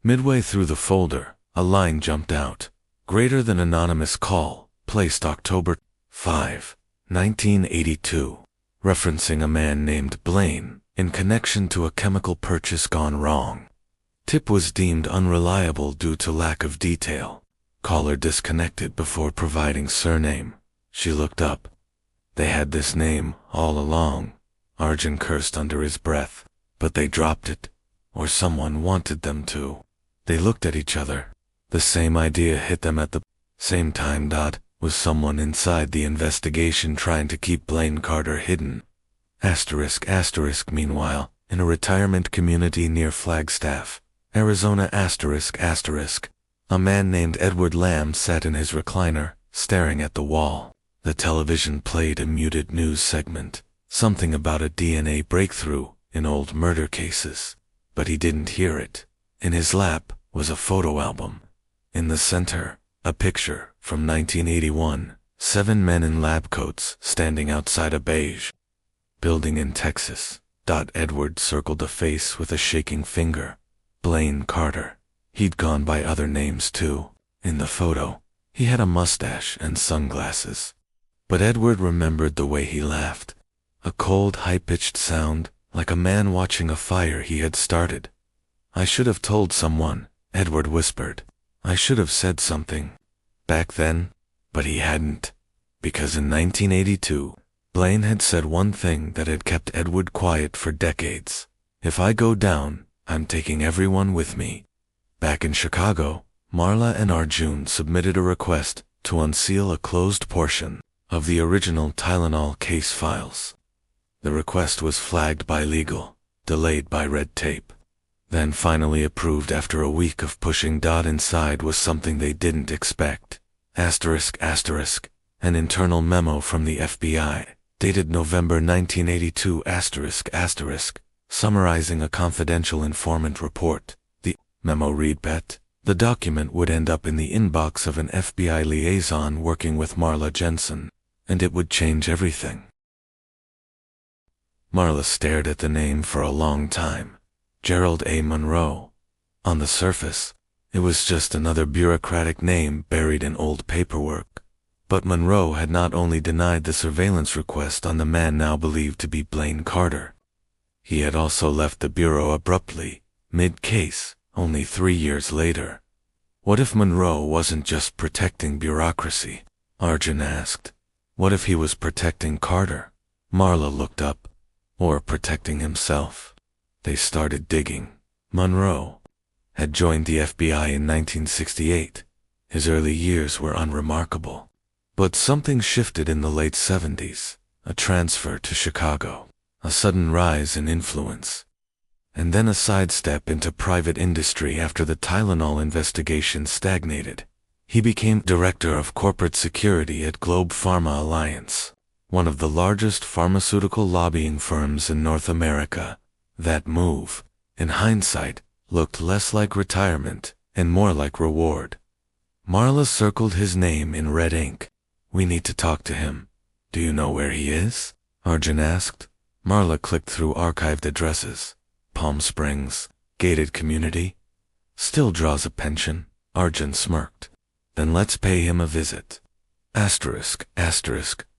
Midway through the folder, A line jumped out. Greater than anonymous call, placed October 5, 1982, referencing a man named Blaine in connection to a chemical purchase gone wrong. Tip was deemed unreliable due to lack of detail. Caller disconnected before providing surname. She looked up. They had this name all along. Arjun cursed under his breath, but they dropped it, or someone wanted them to. They looked at each other. The same idea hit them at the same time. Was someone inside the investigation trying to keep Blaine Carter hidden? Meanwhile, in a retirement community near Flagstaff, Arizona, a man named Edward Lamb sat in his recliner, staring at the wall. The television played a muted news segment, something about a DNA breakthrough in old murder cases, but he didn't hear it. In his lap was a photo album. In the center, a picture from 1981, 7 men in lab coats standing outside a beige building in Texas. Edward circled a face with a shaking finger. Blaine Carter. He'd gone by other names too. In the photo, he had a mustache and sunglasses. But Edward remembered the way he laughed. A cold, high-pitched sound, like a man watching a fire he had started. "I should have told someone," Edward whispered. "I should have said something back then," but he hadn't. Because in 1982, Blaine had said one thing that had kept Edward quiet for decades. "If I go down, I'm taking everyone with me." Back in Chicago, Marla and Arjun submitted a request to unseal a closed portion of the original Tylenol case files. The request was flagged by legal, delayed by red tape, then finally approved after a week of pushing. Inside was something they didn't expect. An internal memo from the FBI, dated November 1982 summarizing a confidential informant report. The memo read the document would end up in the inbox of an FBI liaison working with Marla Jensen, and it would change everything. Marla stared at the name for a long time. Gerald A. Monroe. On the surface, it was just another bureaucratic name buried in old paperwork. But Monroe had not only denied the surveillance request on the man now believed to be Blaine Carter. He had also left the bureau abruptly, mid-case, only 3 years later. What if Monroe wasn't just protecting bureaucracy? Arjun asked. What if he was protecting Carter? Marla looked up. Or protecting himself? They started digging. Monroe had joined the FBI in 1968. His early years were unremarkable. But something shifted in the late 70s, a transfer to Chicago, a sudden rise in influence, and then a sidestep into private industry after the Tylenol investigation stagnated. He became director of corporate security at Globe Pharma Alliance, one of the largest pharmaceutical lobbying firms in North America. That move, in hindsight, looked less like retirement and more like reward. Marla circled his name in red ink. "We need to talk to him. Do you know where he is?" Arjun asked. Marla clicked through archived addresses. Palm Springs, gated community. Still draws a pension. Arjun smirked. "Then let's pay him a visit."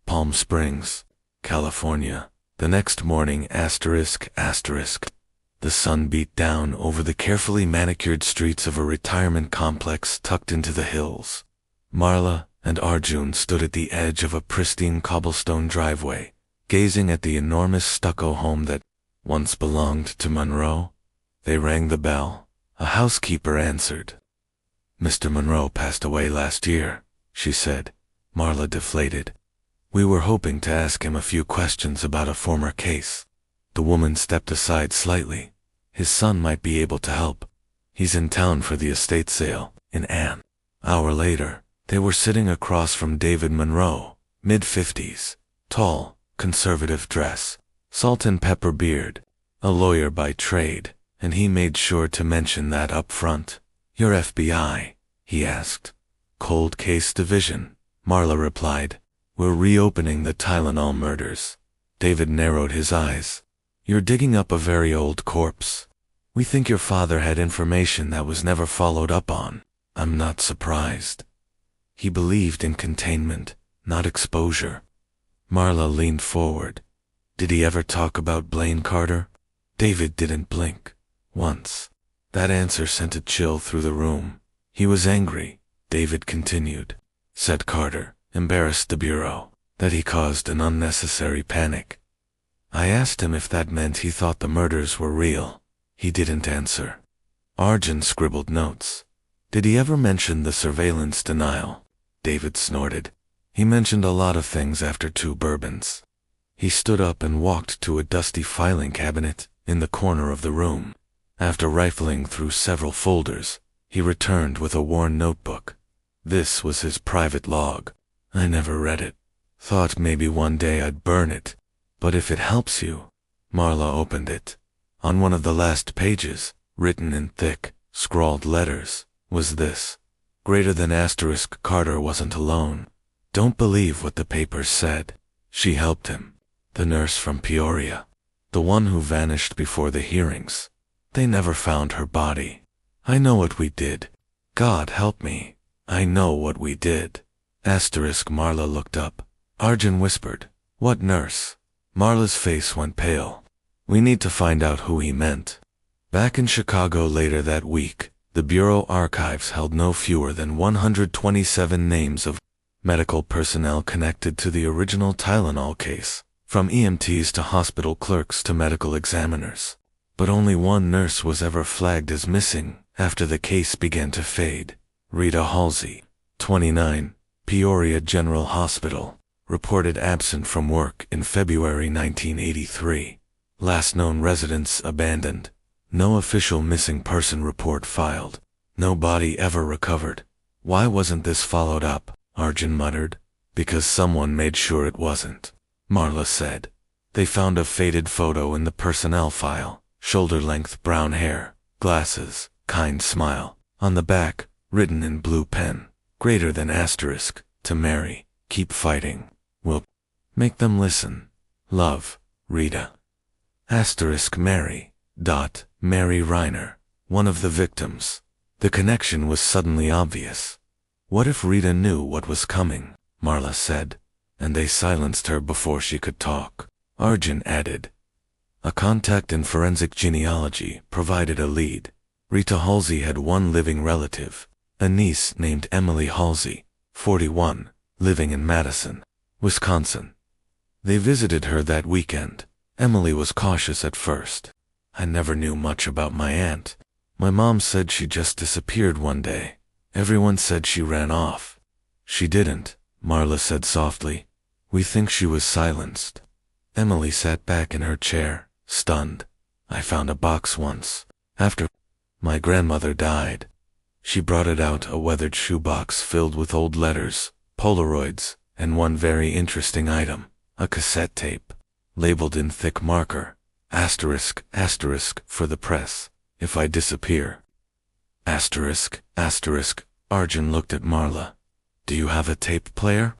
Palm Springs, California. The next morning, the sun beat down over the carefully manicured streets of a retirement complex tucked into the hills. Marla and Arjun stood at the edge of a pristine cobblestone driveway, gazing at the enormous stucco home that once belonged to Monroe. They rang the bell. A housekeeper answered. "Mr. Monroe passed away last year," she said. Marla deflated. "We were hoping to ask him a few questions about a former case." The woman stepped aside slightly. "His son might be able to help. He's in town for the estate sale." In an hour later, they were sitting across from David Monroe, mid-50s, tall, conservative dress, salt and pepper beard, a lawyer by trade, and he made sure to mention that up front. "Your FBI?" he asked. "Cold Case Division," Marla replied. "We're reopening the Tylenol murders." David narrowed his eyes. "You're digging up a very old corpse. We think your father had information that was never followed up on." I'm not surprised. He believed in containment, not exposure. Marla leaned forward. Did he ever talk about Blaine Carter? David didn't blink. Once. That answer sent a chill through the room. He was angry, David continued. Said Carter, embarrassed the Bureau, that he caused an unnecessary panic. I asked him if that meant he thought the murders were real. He didn't answer. Arjun scribbled notes. Did he ever mention the surveillance denial? David snorted. He mentioned a lot of things after 2 bourbons. He stood up and walked to a dusty filing cabinet in the corner of the room. After rifling through several folders, he returned with a worn notebook. This was his private log. I never read it. Thought maybe one day I'd burn it. But if it helps you. Marla opened it. On one of the last pages, written in thick, scrawled letters, was this. Greater than asterisk Carter wasn't alone. Don't believe what the papers said. She helped him. The nurse from Peoria. The one who vanished before the hearings. They never found her body. I know what we did. God help me. I know what we did. Asterisk Marla looked up. Arjun whispered. What nurse? Marla's face went pale. We need to find out who he meant. Back in Chicago later that week, the Bureau archives held no fewer than 127 names of medical personnel connected to the original Tylenol case, from EMTs to hospital clerks to medical examiners. But only one nurse was ever flagged as missing after the case began to fade. Rita Halsey, 29, Peoria General Hospital, reported absent from work in February 1983. Last known residence abandoned. No official missing person report filed. No body ever recovered. Why wasn't this followed up? Arjun muttered. Because someone made sure it wasn't. Marla said. They found a faded photo in the personnel file. Shoulder-length brown hair, glasses, kind smile. On the back, written in blue pen. Greater than asterisk, to Mary. Keep fighting. We'll make them listen. Love, Rita. Asterisk Mary. Mary Reiner, one of the victims. The connection was suddenly obvious. What if Rita knew what was coming? Marla said, and they silenced her before she could talk. Arjun added. A contact in forensic genealogy provided a lead. Rita Halsey had one living relative, a niece named Emily Halsey, 41, living in Madison, Wisconsin. They visited her that weekend. Emily was cautious at first. I never knew much about my aunt. My mom said she just disappeared one day. Everyone said she ran off. She didn't, Marla said softly. We think she was silenced. Emily sat back in her chair, stunned. I found a box once, after my grandmother died. She brought it out, a weathered shoebox filled with old letters, Polaroids, and one very interesting item, a cassette tape, labeled in thick marker. Asterisk, asterisk, for the press, if I disappear. Asterisk, asterisk, Arjun looked at Marla. Do you have a tape player?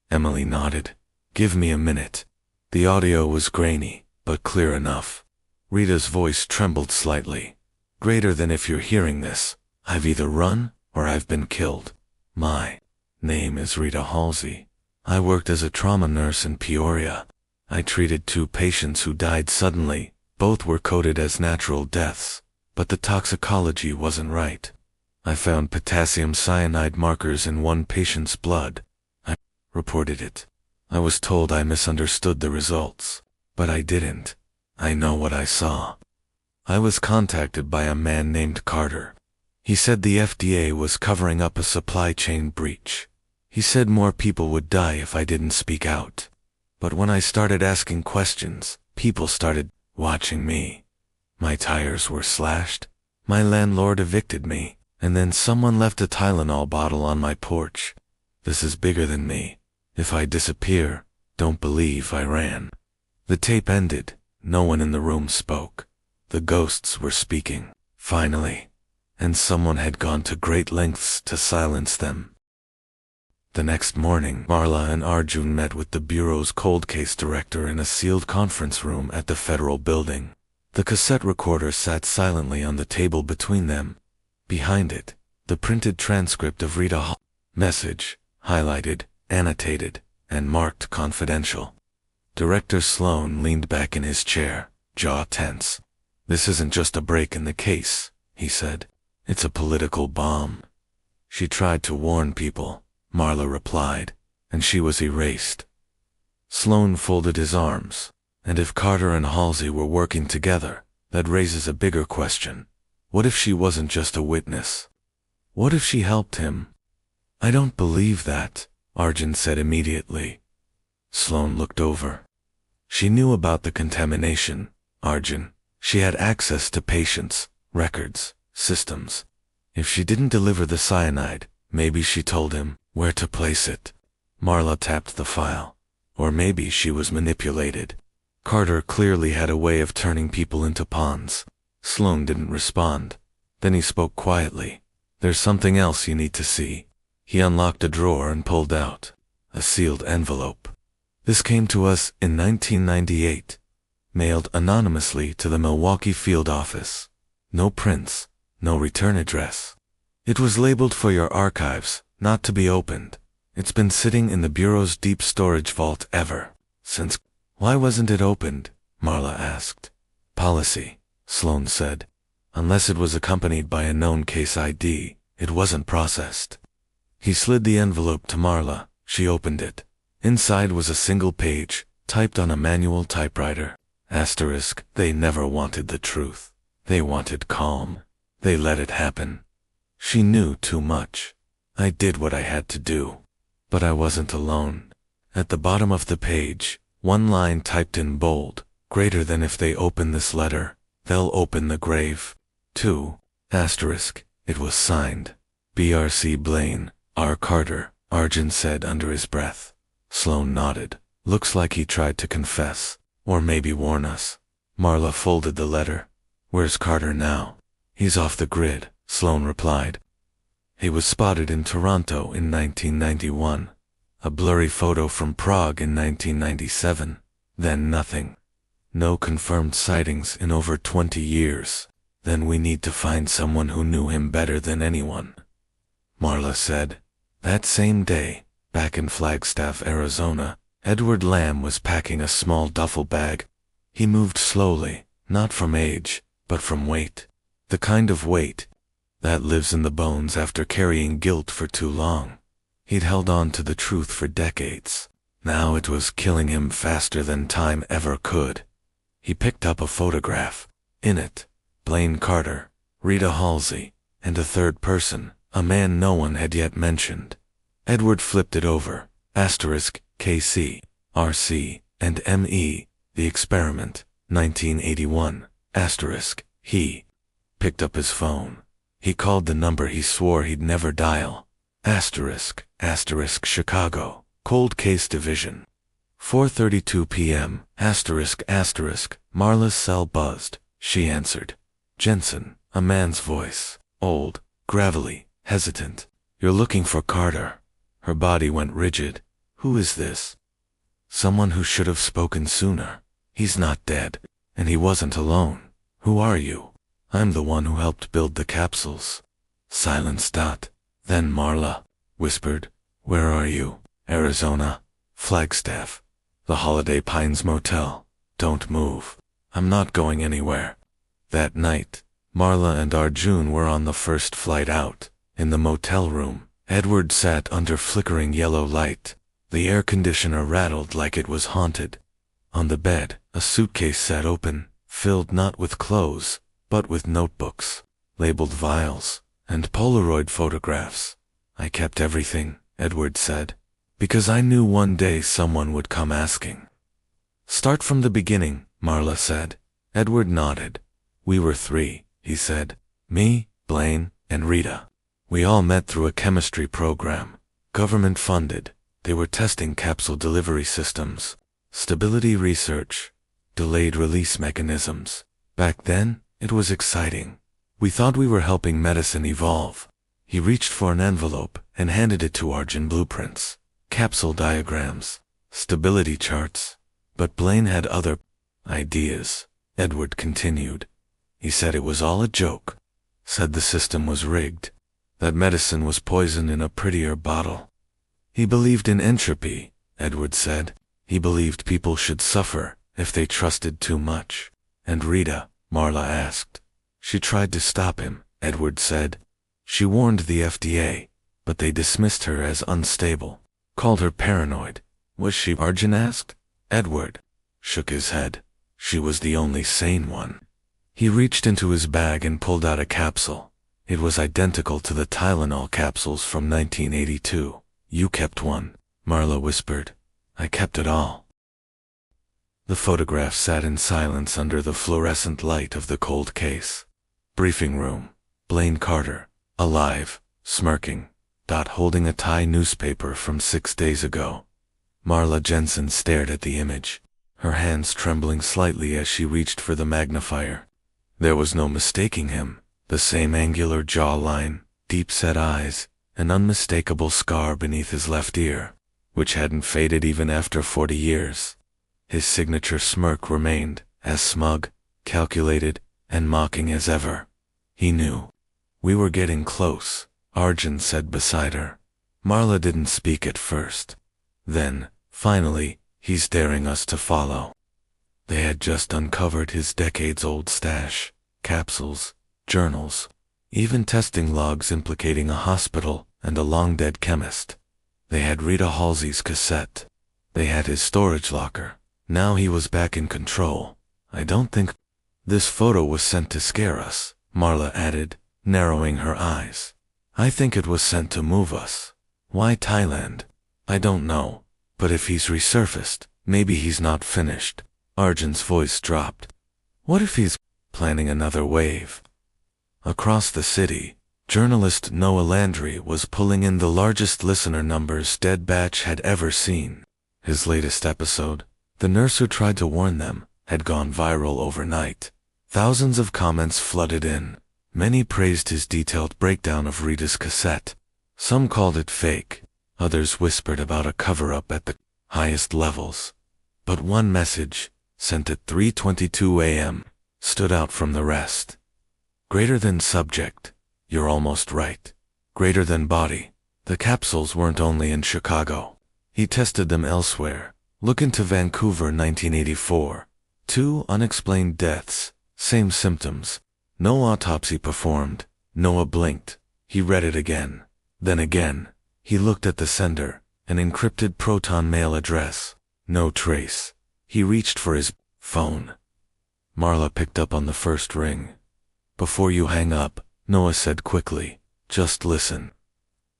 Emily nodded. Give me a minute. The audio was grainy, but clear enough. Rita's voice trembled slightly. Greater than if you're hearing this, I've either run, or I've been killed. My name is Rita Halsey. I worked as a trauma nurse in Peoria. I treated 2 patients who died suddenly. Both were coded as natural deaths, but the toxicology wasn't right. I found potassium cyanide markers in one patient's blood. I reported it. I was told I misunderstood the results, but I didn't. I know what I saw. I was contacted by a man named Carter. He said the FDA was covering up a supply chain breach. He said more people would die if I didn't speak out. But when I started asking questions, people started watching me. My tires were slashed. My landlord evicted me, and then someone left a Tylenol bottle on my porch. This is bigger than me. If I disappear, don't believe I ran. The tape ended. No one in the room spoke. The ghosts were speaking, finally, and someone had gone to great lengths to silence them. The next morning, Marla and Arjun met with the Bureau's cold case director in a sealed conference room at the federal building. The cassette recorder sat silently on the table between them. Behind it, The printed transcript of Rita Hall's message, highlighted, annotated, and marked confidential. Director Sloan leaned back in his chair, jaw tense. "This isn't just a break in the case," he said. "It's a political bomb." "She tried to warn people," Marla replied, "and she was erased." Sloan folded his arms. "And if Carter and Halsey were working together, that raises a bigger question. What if she wasn't just a witness? What if she helped him?" "I don't believe that," Arjun said immediately. Sloan looked over. "She knew about the contamination, Arjun. She had access to patients, records, systems. If she didn't deliver the cyanide, maybe she told him where to place it." Marla tapped the file. "Or maybe she was manipulated. Carter clearly had a way of turning people into pawns." Sloan didn't respond. Then he spoke quietly. "There's something else you need to see." He unlocked a drawer and pulled out a sealed envelope. "This came to us in 1998, mailed anonymously to the Milwaukee field office. No prints, no return address. It was labeled for your archives, not to be opened. It's been sitting in the Bureau's deep storage vault ever since." "Why wasn't it opened?" Marla asked. "Policy," Sloan said. "Unless it was accompanied by a known case ID, it wasn't processed." He slid the envelope to Marla. She opened it. Inside was a single page, typed on a manual typewriter. Asterisk, "They never wanted the truth. They wanted calm. They let it happen. She knew too much. I did what I had to do. But I wasn't alone." At the bottom of the page, one line typed in bold, "Greater than if they open this letter, they'll open the grave, too." Asterisk, it was signed. "B.R.C. Blaine, R. Carter," Arjun said under his breath. Sloan nodded. "Looks like he tried to confess, or maybe warn us." Marla folded the letter. "Where's Carter now?" "He's off the grid," Sloan replied. "He was spotted in Toronto in 1991. A blurry photo from Prague in 1997. Then nothing. No confirmed sightings in over 20 years. Then we need to find someone who knew him better than anyone," Marla said. That same day, back in Flagstaff, Arizona, Edward Lamb was packing a small duffel bag. He moved slowly, not from age, but from weight. The kind of weight that lives in the bones after carrying guilt for too long. He'd held on to the truth for decades. Now it was killing him faster than time ever could. He picked up a photograph. In it, Blaine Carter, Rita Halsey, and a third person, a man no one had yet mentioned. Edward flipped it over. Asterisk, KC, RC, and ME, the experiment, 1981. Asterisk, he picked up his phone. He called the number he swore he'd never dial. Asterisk, asterisk, Chicago, Cold Case Division. 4:32 p.m. Asterisk, asterisk, Marla's cell buzzed. She answered. Jensen, a man's voice, old, gravelly, hesitant. "You're looking for Carter." Her body went rigid. "Who is this?" "Someone who should have spoken sooner. He's not dead, and he wasn't alone." "Who are you?" "I'm the one who helped build the capsules." Silence. Then Marla whispered, "Where are you?" "Arizona. Flagstaff. The Holiday Pines Motel. Don't move. I'm not going anywhere." That night, Marla and Arjun were on the first flight out. In the motel room, Edward sat under flickering yellow light. The air conditioner rattled like it was haunted. On the bed, a suitcase sat open, filled not with clothes, but with notebooks, labeled vials, and Polaroid photographs. "I kept everything," Edward said, "because I knew one day someone would come asking." "Start from the beginning," Marla said. Edward nodded. "We were three," he said. "Me, Blaine, and Rita. We all met through a chemistry program, government funded. They were testing capsule delivery systems, stability research, delayed release mechanisms. Back then, it was exciting. We thought we were helping medicine evolve." He reached for an envelope and handed it to Arjun. "Blueprints, capsule diagrams, stability charts." "But Blaine had other ideas," Edward continued. "He said it was all a joke. Said the system was rigged. That medicine was poison in a prettier bottle. He believed in entropy, Edward said. He believed people should suffer if they trusted too much. And Rita? Marla asked. She tried to stop him, Edward said. She warned the FDA, but they dismissed her as unstable, called her paranoid. Was she? Arjun asked. Edward shook his head. She was the only sane one. He reached into his bag and pulled out a capsule. It was identical to the Tylenol capsules from 1982. You kept one, Marla whispered. I kept it all. The photograph sat in silence under the fluorescent light of the cold case. Briefing room. Blaine Carter, alive, smirking, holding a Thai newspaper from 6 days ago. Marla Jensen stared at the image, her hands trembling slightly as she reached for the magnifier. There was no mistaking him. The same angular jawline, deep-set eyes, an unmistakable scar beneath his left ear, which hadn't faded even after 40 years. His signature smirk remained, as smug, calculated, and mocking as ever. He knew. We were getting close, Arjun said beside her. Marla didn't speak at first. Then, finally, he's daring us to follow. They had just uncovered his decades-old stash, capsules, journals, even testing logs implicating a hospital and a long-dead chemist. They had Rita Halsey's cassette. They had his storage locker. Now he was back in control. I don't think this photo was sent to scare us, Marla added, narrowing her eyes. I think it was sent to move us. Why Thailand? I don't know. But if he's resurfaced, maybe he's not finished. Arjun's voice dropped. What if he's planning another wave? Across the city, journalist Noah Landry was pulling in the largest listener numbers Dead Batch had ever seen. His latest episode, The Nurse Who Tried to Warn Them, had gone viral overnight. Thousands of comments flooded in. Many praised his detailed breakdown of Rita's cassette. Some called it fake. Others whispered about a cover-up at the highest levels. But one message, sent at 3:22 a.m., stood out from the rest. Greater than subject. You're almost right. Greater than body. The capsules weren't only in Chicago. He tested them elsewhere. Look into Vancouver 1984. 2 unexplained deaths. Same symptoms. No autopsy performed. Noah blinked. He read it again. Then again. He looked at the sender. An encrypted Proton mail address. No trace. He reached for his phone. Marla picked up on the first ring. Before you hang up, Noah said quickly, just listen.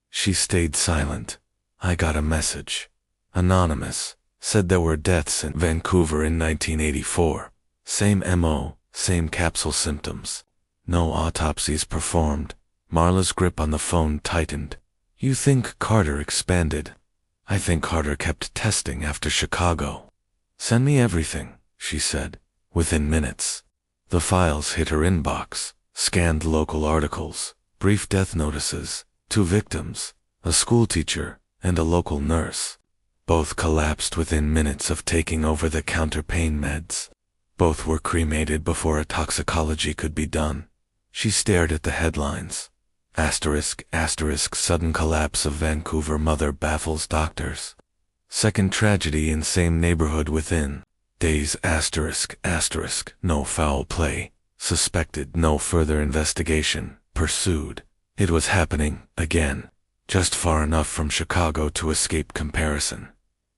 She stayed silent. I got a message. Anonymous. Said there were deaths in Vancouver in 1984. Same MO, same capsule symptoms. No autopsies performed. Marla's grip on the phone tightened. You think Carter expanded? I think Carter kept testing after Chicago. Send me everything, she said. Within minutes. The files hit her inbox, scanned local articles, brief death notices, 2 victims, a schoolteacher, and a local nurse. Both collapsed within minutes of taking over-the-counter pain meds. Both were cremated before a toxicology could be done. She stared at the headlines. Asterisk, sudden collapse of Vancouver mother baffles doctors. Second tragedy in same neighborhood within. Days asterisk, no foul play. Suspected no further investigation. Pursued. It was happening, again. Just far enough from Chicago to escape comparison.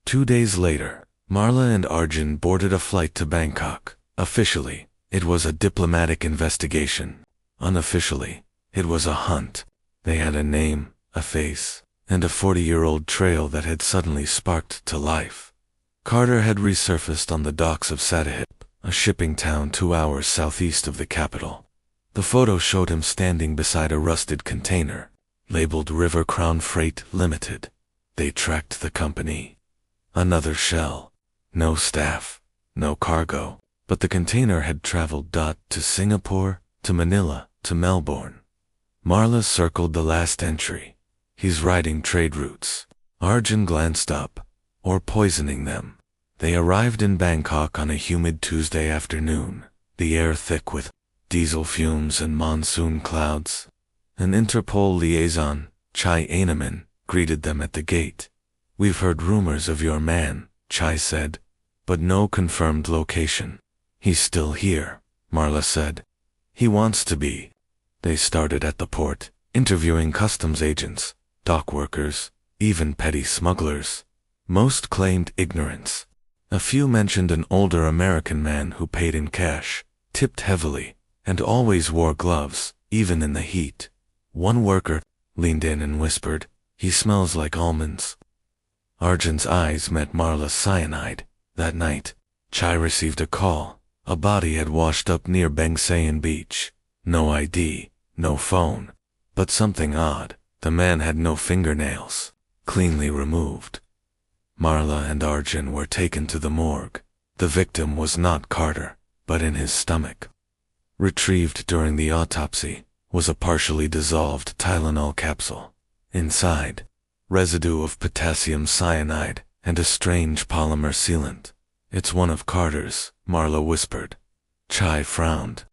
2 days later, Marla and Arjun boarded a flight to Bangkok. Officially, it was a diplomatic investigation. Unofficially, it was a hunt. They had a name, a face, and a 40-year-old trail that had suddenly sparked to life. Carter had resurfaced on the docks of Sattahip, a shipping town 2 hours southeast of the capital. The photo showed him standing beside a rusted container, labeled River Crown Freight Limited. They tracked the company. Another shell. No staff, no cargo, but the container had traveled to Singapore, to Manila, to Melbourne. Marla circled the last entry. He's riding trade routes. Arjun glanced up. Or poisoning them. They arrived in Bangkok on a humid Tuesday afternoon, the air thick with diesel fumes and monsoon clouds. An Interpol liaison, Chai Ainaman, greeted them at the gate. "We've heard rumors of your man," Chai said, "but no confirmed location." "He's still here," Marla said. "He wants to be." They started at the port, interviewing customs agents, dock workers, even petty smugglers. Most claimed ignorance. A few mentioned an older American man who paid in cash, tipped heavily, and always wore gloves, even in the heat. One worker leaned in and whispered, "He smells like almonds." Arjun's eyes met Marla's cyanide. That night, Chai received a call. A body had washed up near Bangsayan Beach. No ID, no phone. But something odd. The man had no fingernails. Cleanly removed. Marla and Arjun were taken to the morgue. The victim was not Carter, but in his stomach. Retrieved during the autopsy was a partially dissolved Tylenol capsule. Inside, residue of potassium cyanide and a strange polymer sealant. "It's one of Carter's," Marla whispered. Chai frowned.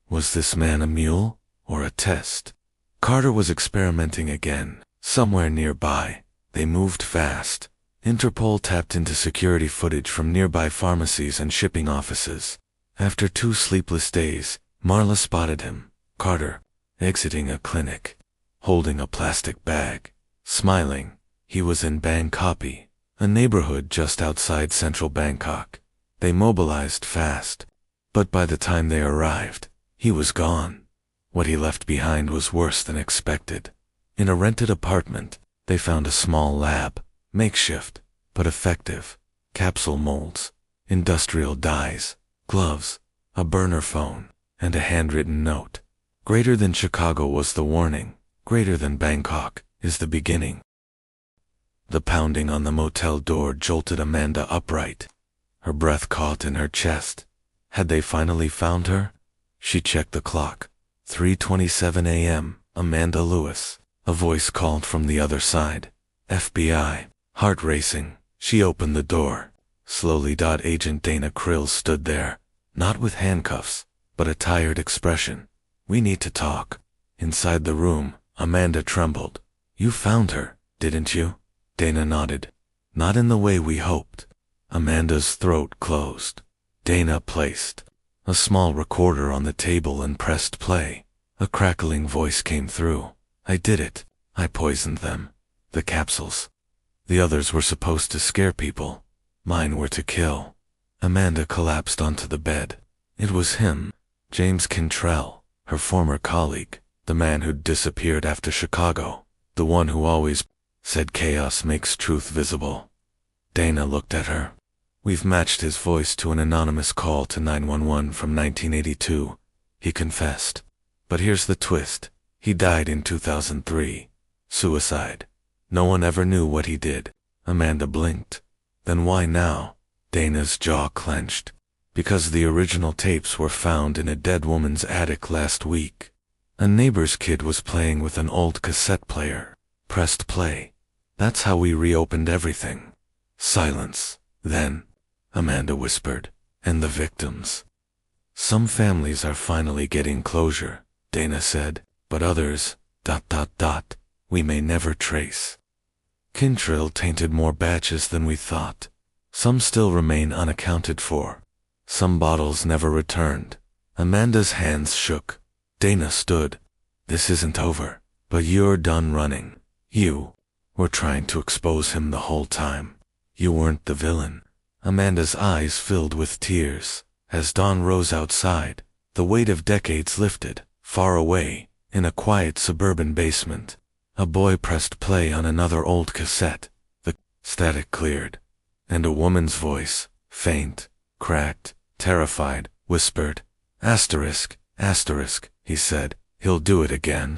Was this man a mule or a test? Carter was experimenting again, somewhere nearby. They moved fast. Interpol tapped into security footage from nearby pharmacies and shipping offices. After 2 sleepless days, Marla spotted him, Carter, exiting a clinic, holding a plastic bag, smiling. He was in Bangkok, a neighborhood just outside central Bangkok. They mobilized fast, but by the time they arrived, he was gone. What he left behind was worse than expected. In a rented apartment, they found a small lab, makeshift, but effective, capsule molds, industrial dyes, gloves, a burner phone, and a handwritten note. Greater than Chicago was the warning. Greater than Bangkok is the beginning. The pounding on the motel door jolted Amanda upright. Her breath caught in her chest. Had they finally found her? She checked the clock. 3:27 a.m. Amanda Lewis. A voice called from the other side. FBI. Heart racing, she opened the door. Slowly. Agent Dana Krill stood there, not with handcuffs, but a tired expression. "We need to talk." Inside the room, Amanda trembled. "You found her, didn't you?" Dana nodded. "Not in the way we hoped." Amanda's throat closed. Dana placed a small recorder on the table and pressed play. A crackling voice came through. "I did it. I poisoned them. The capsules. The others were supposed to scare people. Mine were to kill." Amanda collapsed onto the bed. It was him, James Cantrell, her former colleague, the man who'd disappeared after Chicago, the one who always said chaos makes truth visible. Dana looked at her. "We've matched his voice to an anonymous call to 911 from 1982, he confessed. "But here's the twist. He died in 2003. Suicide. No one ever knew what he did." Amanda blinked. "Then why now?" Dana's jaw clenched. "Because the original tapes were found in a dead woman's attic last week. A neighbor's kid was playing with an old cassette player. Pressed play. That's how we reopened everything." Silence. "Then," Amanda whispered, "and the victims." "Some families are finally getting closure," Dana said, "but others, ... we may never trace. Kintrill tainted more batches than we thought. Some still remain unaccounted for. Some bottles never returned." Amanda's hands shook. Dana stood. "This isn't over, but you're done running. You were trying to expose him the whole time. You weren't the villain." Amanda's eyes filled with tears. As dawn rose outside, the weight of decades lifted. Far away, in a quiet suburban basement, a boy pressed play on another old cassette. The static cleared, and a woman's voice, faint, cracked, terrified, whispered, "Asterisk, asterisk," he said, "he'll do it again."